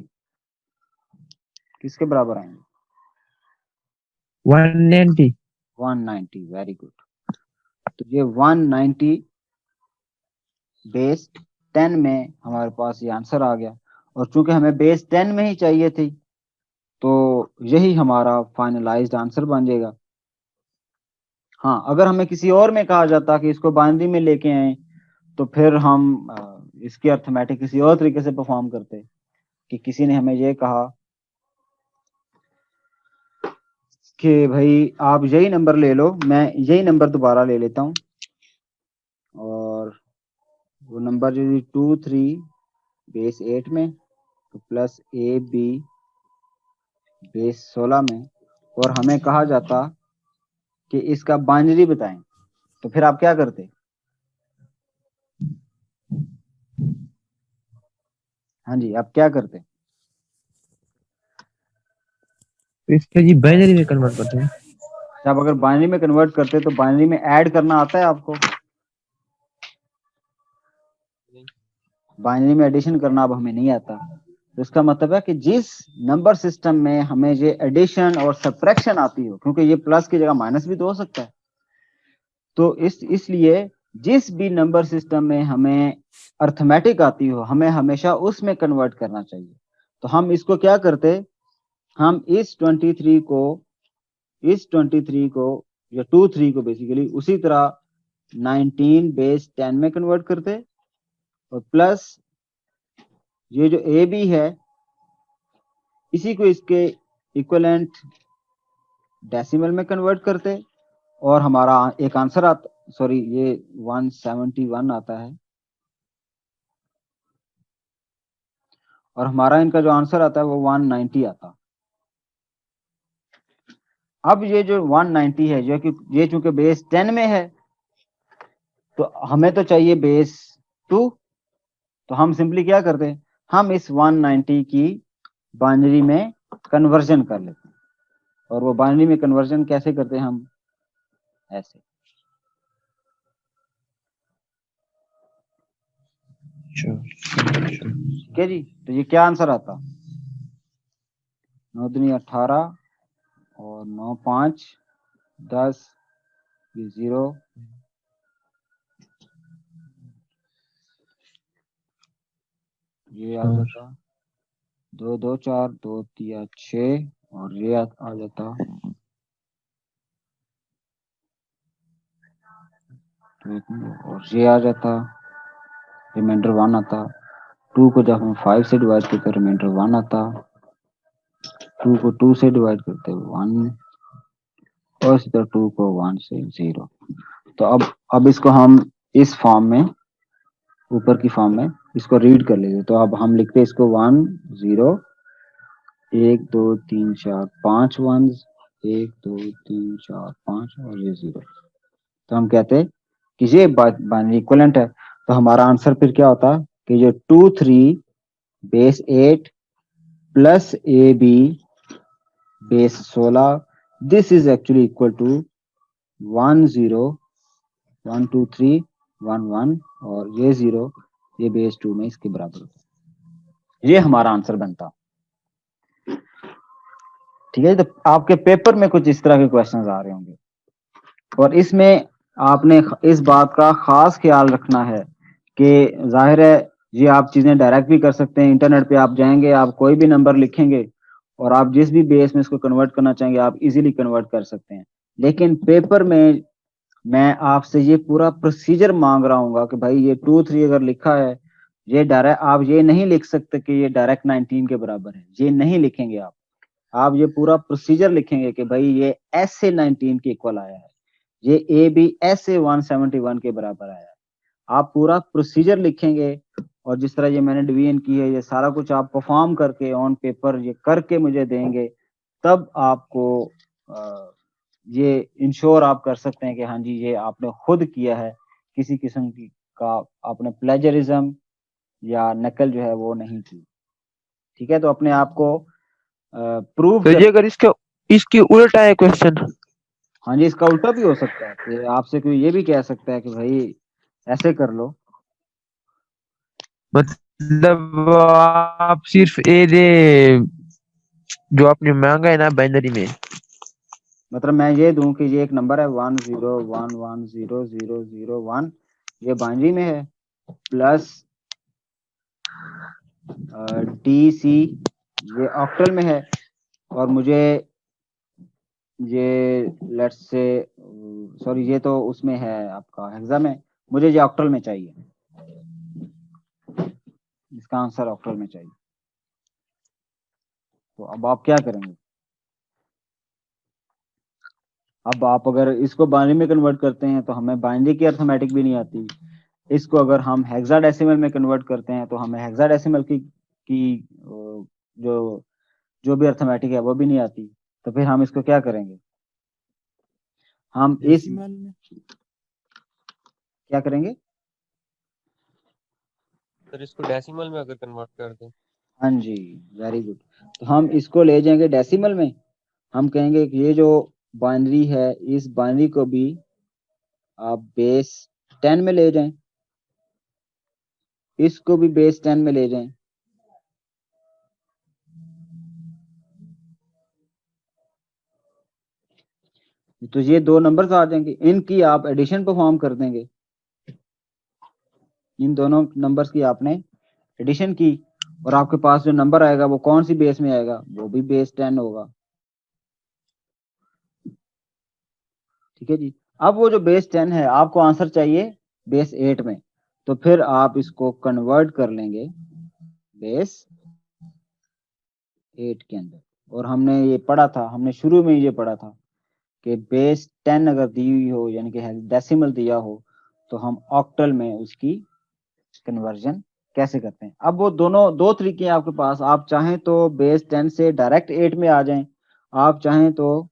किसके बराबर आएंगे। 190। 190, वेरी गुड। तो ये 190 बेस 10 में हमारे पास ये आंसर आ गया। और चूंकि हमें बेस 10 में ही चाहिए थी, तो यही हमारा फाइनलाइज्ड आंसर बन जाएगा। हाँ, अगर हमें किसी और में कहा जाता कि इसको बाइनरी में लेके आए, तो फिर हम इसकी अर्थमेटिक किसी और तरीके से परफॉर्म करते कि किसी ने हमें ये कहा कि भाई आप यही नंबर ले लो, मैं यही नंबर दोबारा ले लेता हूँ, और वो नंबर जो 2 3 बेस 8 में, तो प्लस ए बी बेस 16 में, और हमें कहा जाता कि इसका बाइनरी बताएं, तो फिर आप क्या करते? हाँ जी, आप क्या करते? तो इसका जी बाइनरी में कन्वर्ट करते हैं। आप अगर बाइनरी में कन्वर्ट करते तो बाइनरी में ऐड करना आता है आपको? बाइनरी में एडिशन करना अब हमें नहीं आता। तो इसका मतलब है कि जिस नंबर सिस्टम में हमें ये एडिशन और सब्ट्रैक्शन आती हो, क्योंकि ये प्लस की जगह माइनस भी तो हो सकता है, तो इसलिए जिस भी नंबर सिस्टम में हमें अर्थमेटिक आती हो, हमें हमेशा उसमें कन्वर्ट करना चाहिए। तो हम इसको क्या करते, हम इस 23 को या 23 को बेसिकली उसी तरह 19 बेस 10 में कन्वर्ट करते, और प्लस ये जो ए बी है इसी को इसके इक्विवेलेंट डेसिमल में कन्वर्ट करते, और हमारा एक आंसर आता, सॉरी ये 171 आता है, और हमारा इनका जो आंसर आता है वो 190 आता। अब ये जो 190 है, जो कि ये चूंकि बेस 10 में है, तो हमें तो चाहिए बेस 2, तो हम सिंपली क्या करते हैं, हम इस 190 की बाइनरी में कन्वर्जन कर लेते हैं। और वो बाइनरी में कन्वर्जन कैसे करते हैं, हम ऐसे। ठीक है जी, तो ये क्या आंसर आता? 9 दूनी 18 और 9 5 10, ये 0, ये आ जाता 2 2 4 2 3 6, और ये आ जाता और ये आ जाता, रिमाइंडर 1 आता। 2 को जब हम 5 से डिवाइड करते रिमाइंडर 1 आता, 2 को 2 से डिवाइड करते 1, और इसी तरह 2 को 1 से 0। तो अब इसको हम इस फॉर्म में, ऊपर की फॉर्म में इसको रीड कर लेते। तो अब हम लिखते इसको 1 0 1 2 3 4 5 1, 1 2 3 4 5 और ये 0। तो हम कहते कि ये बाइनरी इक्विवेलेंट है। तो हमारा आंसर फिर क्या होता कि ये 2 3 base 8 plus A B base 16, this is actually equal to 1 0 1 2 3 1 1, और ये 0 ये बेस 2 में इसके बराबर होता है। ये हमारा आंसर बनता। ठीक है, तो आपके पेपर में कुछ इस तरह के क्वेश्चंस आ रहे होंगे, और इसमें आपने इस बात का खास ख्याल रखना है कि जाहिर है ये आप चीजें डायरेक्ट भी कर सकते हैं, इंटरनेट पे आप जाएंगे, आप कोई भी नंबर लिखेंगे और आप जिस भी बेस में इसको कन्वर्ट करना चाहेंगे आप इजीली कन्वर्ट कर सकते हैं। लेकिन पेपर में मैं आपसे ये पूरा प्रोसीजर मांग रहा हूँ कि भाई ये 2 3 अगर लिखा है, ये डायरेक्ट आप ये नहीं लिख सकते कि ये डायरेक्ट 19 के बराबर है, ये नहीं लिखेंगे आप ये पूरा प्रोसीजर लिखेंगे कि भाई ये ऐसे 19 के इक्वल आया है, ये ए बी ऐसे 171 के बराबर आया है। आप पूरा प्रोसीजर लिखेंगे, और जिस तरह ये मैंने डिवीजन की है, ये सारा कुछ आप परफॉर्म करके ऑन पेपर ये करके मुझे देंगे, तब आपको ये इंश्योर आप कर सकते हैं कि हाँ जी ये आपने खुद किया है, किसी किस्म की का आपने प्लेजरिज्म या नकल जो है वो नहीं की। ठीक है, तो अपने आप को प्रूव तो कर। ये अगर इसकी उल्टा है क्वेश्चन। हाँ जी, इसका उल्टा भी हो सकता है कि आपसे कोई ये भी कह सकता है कि भाई ऐसे कर लो। मतलब आप सिर्फ ए दे जो आपने मांगा है ना बाइनरी में, मतलब मैं ये दूं कि ये एक नंबर है 1 0 1 1 0 0 0 1, ये बाइनरी में है, प्लस डी सी ये ऑक्टल में है, और मुझे ये लेट्स से सॉरी ये तो उसमें है आपका हेक्सा में, मुझे ये ऑक्टल में चाहिए, इसका आंसर ऑक्टल में चाहिए। तो अब आप क्या करेंगे? अब आप अगर इसको बाइनरी में कन्वर्ट करते हैं तो हमें बाइनरी की अर्थमेटिक भी नहीं आती, इसको अगर हम हेक्साडेसिमल में कन्वर्ट करते हैं तो हमें हेक्साडेसिमल की जो जो भी अर्थमेटिक है वो भी नहीं आती। तो फिर हम इसको क्या करेंगे? हम इस डेसिमल में क्या करेंगे? सर इसको डेसिमल में अगर कन्वर्ट कर दें। हाँ जी, वेरी गुड। तो हम इसको ले जाएंगे डेसिमल में, हम कहेंगे कि ये जो बाइनरी है इस बाइनरी को भी आप बेस 10 में ले जाएं, इसको भी बेस 10 में ले जाएं। तो ये दो नंबर्स आ जाएंगे, इनकी आप एडिशन परफॉर्म कर देंगे, इन दोनों नंबर्स की आपने एडिशन की, और आपके पास जो नंबर आएगा वो कौन सी बेस में आएगा? वो भी बेस 10 होगा। ठीक है जी। अब वो जो बेस 10 है आपको आंसर चाहिए बेस 8 में, तो फिर आप इसको कन्वर्ट कर लेंगे बेस 8 के अंदर। और हमने ये पढ़ा था, हमने शुरू में ये पढ़ा था कि बेस 10 अगर दी हुई हो यानी कि डेसिमल दिया हो तो हम ऑक्टल में उसकी कन्वर्जन कैसे करते हैं। अब वो दोनों दो तरीके हैं आपके पास, आप चाहें तो बेस 10 से डायरेक्ट 8 में आ जाएं, आप चाहें तो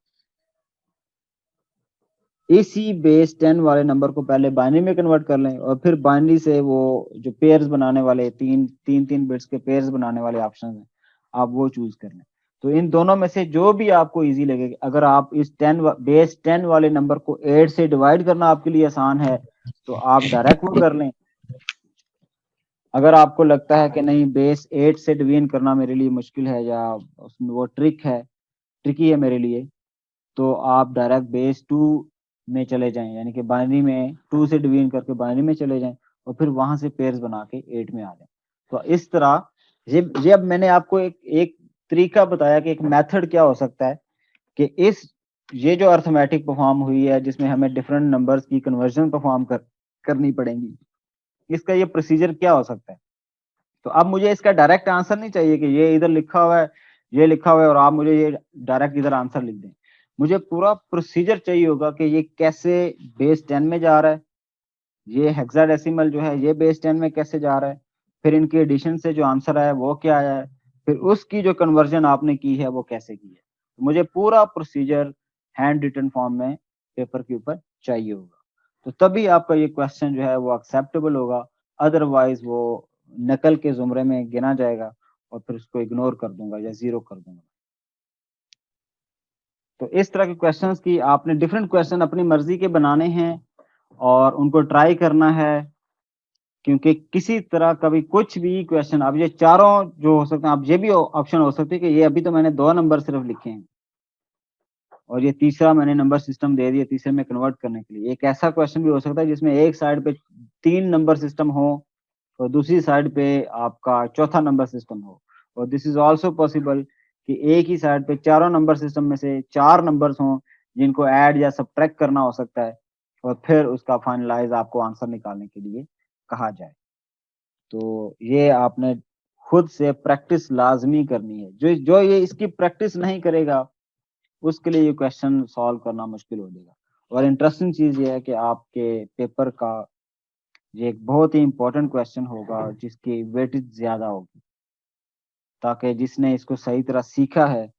इसी बेस 10 वाले नंबर को पहले बाइनरी में कन्वर्ट कर लें और फिर बाइनरी से वो जो पेयर्स बनाने वाले तीन बिट्स के पेयर्स बनाने वाले ऑप्शन हैं आप वो चूज कर लें। तो इन दोनों में से जो भी आपको इजी लगे, अगर आप इस बेस 10 वाले नंबर को 8 से डिवाइड करना आपके लिए आसान है तो आप डायरेक्ट वो कर लें। अगर आपको लगता है कि नहीं बेस 8 से डिवीजन करना मेरे लिए मुश्किल है या उसमें वो ट्रिकी है मेरे लिए, तो आप डायरेक्ट बेस 2 में चले जाएं, यानी कि बाइनरी में 2 से डिवीजन करके बाइनरी में चले जाएं और फिर वहां से पेयर्स बना के 8 में आ जाएं। तो इस तरह ये अब मैंने आपको एक तरीका बताया कि एक मेथड क्या हो सकता है कि ये जो अर्थमेटिक परफॉर्म हुई है जिसमें हमें डिफरेंट नंबर्स की कन्वर्जन परफॉर्म करनी पड़ेगी, इसका ये प्रोसीजर क्या हो सकता है। तो अब मुझे इसका डायरेक्ट आंसर नहीं चाहिए कि ये इधर लिखा हुआ है, ये लिखा हुआ है और आप मुझे ये डायरेक्ट इधर आंसर लिख दें। मुझे पूरा प्रोसीजर चाहिए होगा कि ये कैसे बेस 10 में जा रहा है, ये हेक्साडेसिमल जो है ये बेस 10 में कैसे जा रहा है, फिर इनकी एडिशन से जो आंसर आया वो क्या आया है, फिर उसकी जो कन्वर्जन आपने की है वो कैसे की है। मुझे पूरा प्रोसीजर हैंड रिटन फॉर्म में पेपर के ऊपर चाहिए होगा, तो तभी आपका ये क्वेश्चन जो है वो एक्सेप्टेबल होगा, अदरवाइज वो नकल के जुमरे में गिना जाएगा और फिर उसको इग्नोर कर दूंगा या जीरो कर दूंगा। तो इस तरह के क्वेश्चंस की आपने डिफरेंट क्वेश्चन अपनी मर्जी के बनाने हैं और उनको ट्राई करना है, क्योंकि किसी तरह का भी कुछ भी क्वेश्चन, अब ये चारों जो हो सकते हैं, अब ये भी ऑप्शन हो सकते हैं कि ये अभी तो मैंने 2 नंबर सिर्फ लिखे हैं और ये तीसरा मैंने नंबर सिस्टम दे दिया तीसरे में कन्वर्ट करने के लिए। एक ऐसा क्वेश्चन भी हो सकता है जिसमें एक साइड पे 3 नंबर सिस्टम हो और दूसरी साइड पे आपका चौथा नंबर सिस्टम हो, और दिस इज आल्सो पॉसिबल कि एक ही साइड पे चारों नंबर सिस्टम में से 4 नंबर्स हों जिनको ऐड या सब्ट्रैक्ट करना हो सकता है और फिर उसका फाइनलाइज आपको आंसर निकालने के लिए कहा जाए। तो ये आपने खुद से प्रैक्टिस लाजमी करनी है, जो जो ये इसकी प्रैक्टिस नहीं करेगा उसके लिए ये क्वेश्चन सॉल्व करना मुश्किल हो जाएगा। और इंटरेस्टिंग चीज ये है कि आपके पेपर का ये एक बहुत ही इंपॉर्टेंट क्वेश्चन होगा जिसकी वेटेज ज्यादा होगी, ताकि जिसने इसको सही तरह सीखा है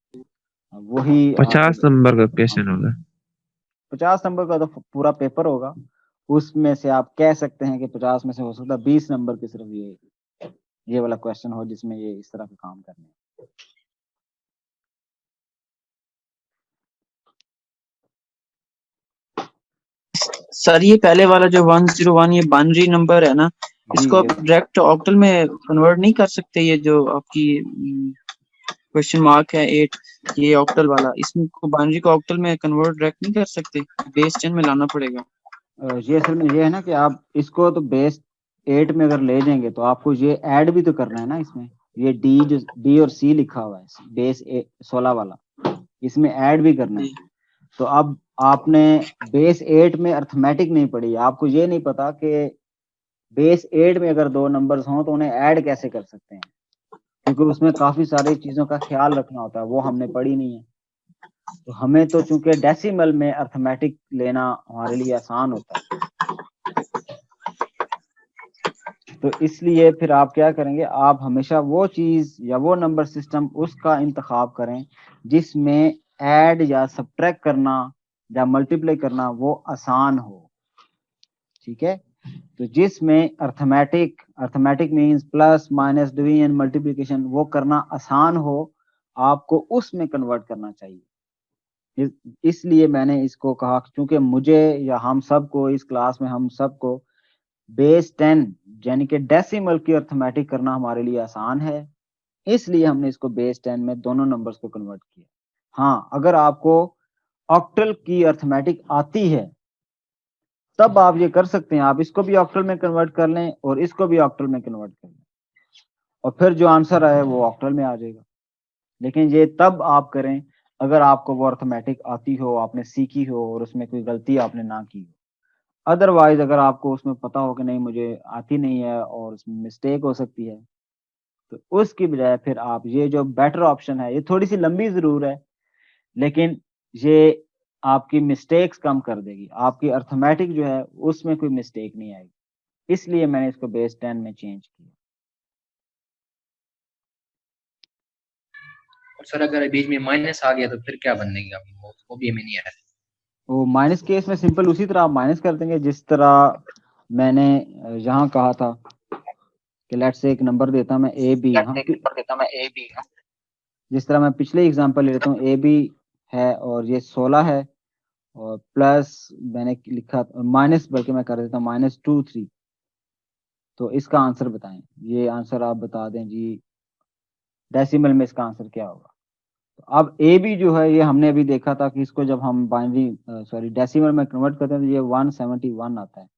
वही 50 नंबर का क्वेश्चन होगा। 50 नंबर का तो पूरा पेपर होगा, उसमें से आप कह सकते हैं कि 50 में से हो सकता है 20 नंबर की सिर्फ ये वाला क्वेश्चन हो जिसमें ये इस तरह के काम करने हैं। सर ये पहले वाला जो 101 ये बाइनरी नंबर है ना, जी इसको आप डायरेक्ट ऑक्टल में कन्वर्ट नहीं कर सकते? ये जो आपकी क्वेश्चन मार्क है 8, ये ऑक्टल वाला, इसमें को बाइनरी को ऑक्टल में कन्वर्ट डायरेक्ट नहीं कर सकते, बेस 10 में लाना पड़ेगा? ये असल में ये है ना कि आप इसको तो बेस 8 में अगर ले जाएंगे तो आपको ये ऐड भी तो करना है ना इसमें, ये डी और सी लिखा हुआ है बेस 16 वाला, इसमें ऐड भी करना है। जी तो अब आपने बेस 8 में अर्थमेटिक नहीं पढ़ी, आपको ये नहीं पता कि बेस 8 में अगर दो नंबर्स हों तो उन्हें ऐड कैसे कर सकते हैं, क्योंकि उसमें काफी सारी चीजों का ख्याल रखना होता है, वो हमने पढ़ी नहीं है। तो हमें तो चूंकि डेसिमल में अर्थमेटिक लेना हमारे लिए आसान होता है, तो इसलिए फिर आप क्या करेंगे, आप हमेशा वो चीज या वो नंबर सिस्टम उसका इंतखाब करें जिसमें ऐड या सब्ट्रैक्ट करना या मल्टीप्लाई करना वो आसान हो। ठीक है, तो जिसमें arithmetic means plus minus division multiplication वो करना आसान हो, आपको उसमें कन्वर्ट करना चाहिए। इसलिए मैंने इसको कहा, क्योंकि मुझे या हम सबको इस क्लास में हम सबको बेस 10 यानी कि डेसिमल की अर्थमेटिक करना हमारे लिए आसान है, इसलिए हमने इसको बेस 10 में दोनों नंबर्स को कन्वर्ट किया। हाँ, अगर आपको ऑक्टल की अर्थमेटिक आती है तब आप ये कर सकते हैं, आप इसको भी ऑक्टल में कन्वर्ट कर लें और इसको भी ऑक्टल में कन्वर्ट कर लें, और फिर जो आंसर आए वो ऑक्टल में आ जाएगा। लेकिन ये तब आप करें अगर आपको वो अर्थमेटिक आती हो, आपने सीखी हो और उसमें कोई गलती आपने ना की हो। अदरवाइज अगर आपको उसमें पता हो कि नहीं मुझे आती नहीं है और उसमें मिस्टेक हो सकती है, तो उसकी बजाय फिर आप ये जो बेटर ऑप्शन है, ये थोड़ी सी लंबी जरूर है लेकिन ये आपकी मिस्टेक्स कम कर देगी, आपकी अर्थमेटिक जो है उसमें कोई मिस्टेक नहीं आएगी, इसलिए मैंने इसको बेस 10 में चेंज किया। और सर अगर बीच में माइनस आ गया तो फिर क्या बनेगा, वो भी हमें नहीं आया। वो माइनस केस में सिंपल उसी तरह आप माइनस कर देंगे जिस तरह मैंने यहाँ कहा था कि लेट्स से एक नंबर देता मैं ए बी, जिस तरह मैं पिछले एग्जांपल ले लेता हूँ, ए बी है और ये 16 है और प्लस मैंने लिखा माइनस, बल्कि मैं कर देता हूँ -2 3। तो इसका आंसर बताएं, ये आंसर आप बता दें जी, डेसिमल में इसका आंसर क्या होगा। तो अब ए बी जो है ये हमने अभी देखा था कि इसको जब हम बाइनरी डेसिमल में कन्वर्ट करते हैं तो ये 171 आता है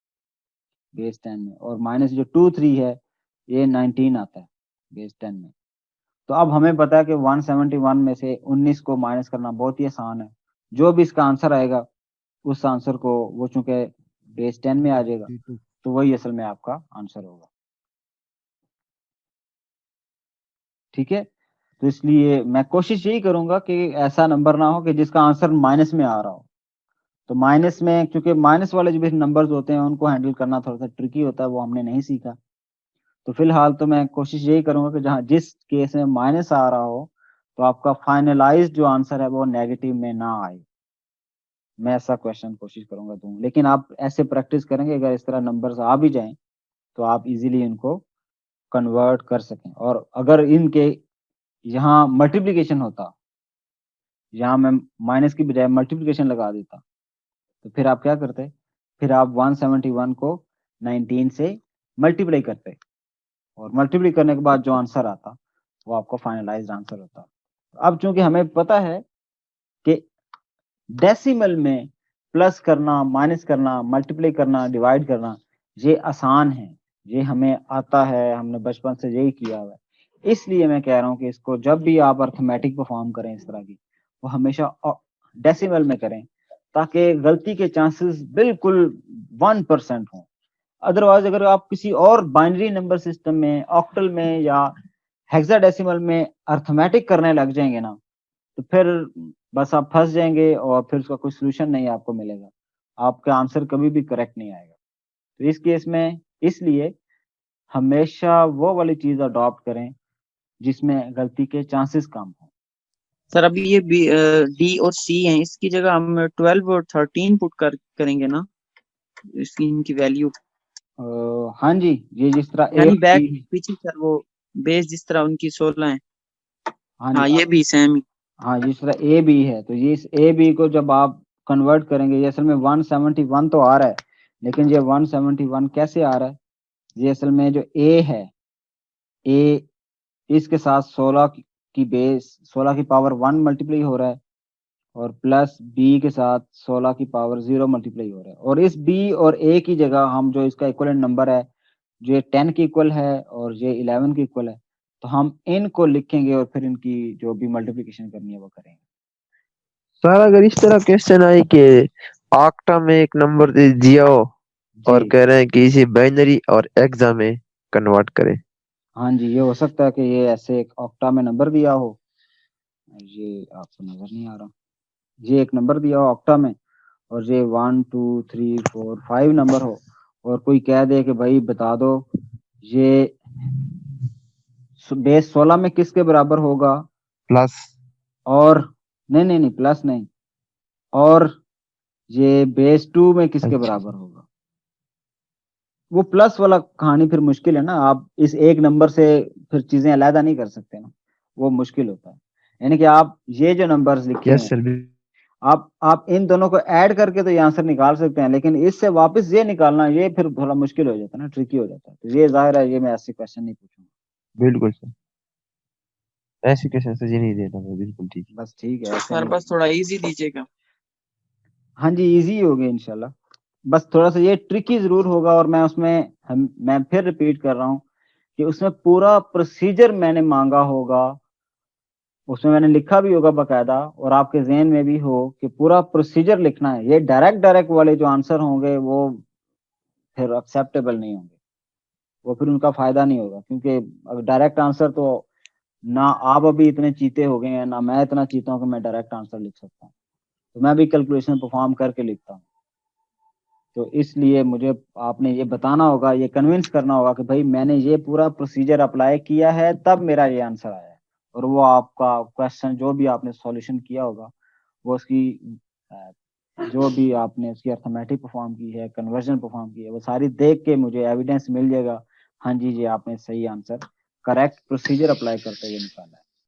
बेस 10 में, और माइनस जो 2 3 है ये 19 आता है बेस 10 में। तो अब हमें पता है कि 171 में से 19 को माइनस करना बहुत ही आसान है, जो भी इसका आंसर आएगा उस आंसर को वो चूंकि बेस 10 में आ जाएगा तो वही असल में आपका आंसर होगा। ठीक है, तो इसलिए मैं कोशिश यही करूंगा कि ऐसा नंबर ना हो कि जिसका आंसर माइनस में आ रहा हो। तो माइनस में, क्योंकि माइनस वाले जो भी नंबर्स होते हैं उनको हैंडल करना थोड़ा सा ट्रिकी होता है, वो हमने नहीं सीखा। तो फिलहाल तो मैं कोशिश यही करूंगा कि जहां जिस केस में माइनस आ रहा हो तो आपका फाइनलाइज जो आंसर है वो नेगेटिव में ना आए, मैं ऐसा क्वेश्चन कोशिश करूंगा दूं। लेकिन आप ऐसे प्रैक्टिस करेंगे, अगर इस तरह नंबर्स आ भी जाएं तो आप इजीली इनको कन्वर्ट कर सकें। और अगर इनके यहाँ मल्टीप्लिकेशन होता, यहाँ मैं माइनस की बजाय मल्टीप्लिकेशन लगा देता, तो फिर आप क्या करते, फिर आप 171 को 19 से मल्टीप्लाई करते और मल्टीप्लाई करने के बाद जो आंसर आता वो आपका फाइनलाइज्ड आंसर होता। अब चूंकि हमें पता है कि डेसिमल में प्लस करना, माइनस करना, मल्टीप्लाई करना, डिवाइड करना ये आसान है, ये हमें आता है, हमने बचपन से यही किया हुआ है। इसलिए मैं कह रहा हूँ कि इसको जब भी आप अर्थमेटिक परफॉर्म करें इस तरह की, वो हमेशा डेसिमल में करें ताकि गलती के चांसेस बिल्कुल 1% हों। अदरवाइज अगर आप किसी और बाइनरी नंबर सिस्टम में, ऑक्टल में या हेक्साडेसिमल में अर्थमेटिक करने लग जाएंगे ना, तो फिर बस आप फंस जाएंगे और फिर उसका कोई सोल्यूशन नहीं आपको मिलेगा, आपका आंसर कभी भी करेक्ट नहीं आएगा। तो इस केस में इसलिए हमेशा वो वाली चीज अडॉप्ट करें जिसमें गलती के चांसेस कम हो। सर अभी ये डी और सी हैं, इसकी जगह हम 12 और 13 पुट करेंगे ना, इसकी इनकी वैल्यू। हाँ जी, ये जिस तरह ए यानी बैक पीछे सर वो बेस जिस तरह उनकी 16 है। हाँ ये भी सेम ही। हाँ, जिस तरह ए बी है, तो ये इस ए बी को जब आप कन्वर्ट करेंगे, ये असल में 171 तो आ रहा है, लेकिन ये 171 कैसे आ रहा है, ये असल में जो ए है, ए इसके साथ 16 की बेस 16 की पावर 1 मल्टीप्लाई हो रहा है और प्लस बी के साथ 16 की पावर 0 मल्टीप्लाई हो रहा है, और इस बी और ए की जगह हम जो इसका इक्वलेंट नंबर है, जो ये 10 के इक्वल है और ये 11 के इक्वल है, तो हम इनको लिखेंगे और फिर इनकी जो भी मल्टीप्लिकेशन करनी है वो करेंगे। सर अगर इस तरह क्वेश्चन आए कि ऑक्टा में एक नंबर दे दिया हो और जी कह रहे हैं कि इसे बाइनरी और हेक्सा में कन्वर्ट करें। हाँ जी, ये हो सकता है कि ये ऐसे एक ऑक्टा में नंबर दिया हो, ये आपको नजर नहीं आ रहा, ये एक नंबर दिया हो ऑक्टा में और ये 1 2 3 4 5 नंबर हो और कोई कह दे कि भाई बता दो ये बेस 16 में किसके बराबर होगा, प्लस और नहीं नहीं नहीं प्लस नहीं, और ये बेस 2 में किसके अच्छा बराबर होगा। वो प्लस वाला कहानी फिर मुश्किल है ना, आप इस एक नंबर से फिर चीजें अलहदा नहीं कर सकते ना, वो मुश्किल होता है। यानी कि आप ये जो नंबर्स लिखे यस हैं सर। आप इन दोनों को ऐड करके तो ये आंसर निकाल सकते हैं, लेकिन इससे वापस ये निकालना ये फिर थोड़ा मुश्किल हो जाता है ना, ट्रिकी हो जाता है। तो ये जाहिर है ये मैं ऐसे क्वेश्चन नहीं पूछूंगा। बिल्कुल सर, ऐसी क्वेश्चन से जी नहीं देता मैं, बिल्कुल ठीक है। बस ठीक है, ऐसे सर नहीं। बस थोड़ा इजी दीजिएगा। हाँ जी, इजी हो गया इंशाल्लाह। बस थोड़ा सा ये ट्रिकी जरूर होगा और मैं उसमें मैं फिर रिपीट कर रहा हूँ कि उसमें पूरा प्रोसीजर मैंने मांगा होगा, उसमें मैंने लिखा भी होगा बकायदा और आपके जहन में भी हो कि पूरा प्रोसीजर लिखना है। ये डायरेक्ट डायरेक्ट वाले जो आंसर होंगे वो फिर एक्सेप्टेबल नहीं होंगे, वो फिर उनका फायदा नहीं होगा, क्योंकि अगर डायरेक्ट आंसर तो ना आप अभी इतने चीते हो गए हैं ना मैं इतना चीता हूँ कि मैं डायरेक्ट आंसर लिख सकता हूँ, तो मैं भी कैलकुलेशन परफॉर्म करके लिखता हूँ। तो इसलिए मुझे आपने ये बताना होगा, ये कन्विंस करना होगा कि भाई मैंने ये पूरा प्रोसीजर अप्लाई किया है तब मेरा ये आंसर आया है, और वो आपका क्वेश्चन जो भी आपने सॉल्यूशन किया होगा वो उसकी जो भी आपने उसकी अर्थमेटिक परफॉर्म की है, कन्वर्जन परफॉर्म की है, वो सारी देख के मुझे एविडेंस मिल जाएगा, हाँ जी जी आपने सही आंसर करेक्ट प्रोसीजर अप्लाई करते हुए निकाला है।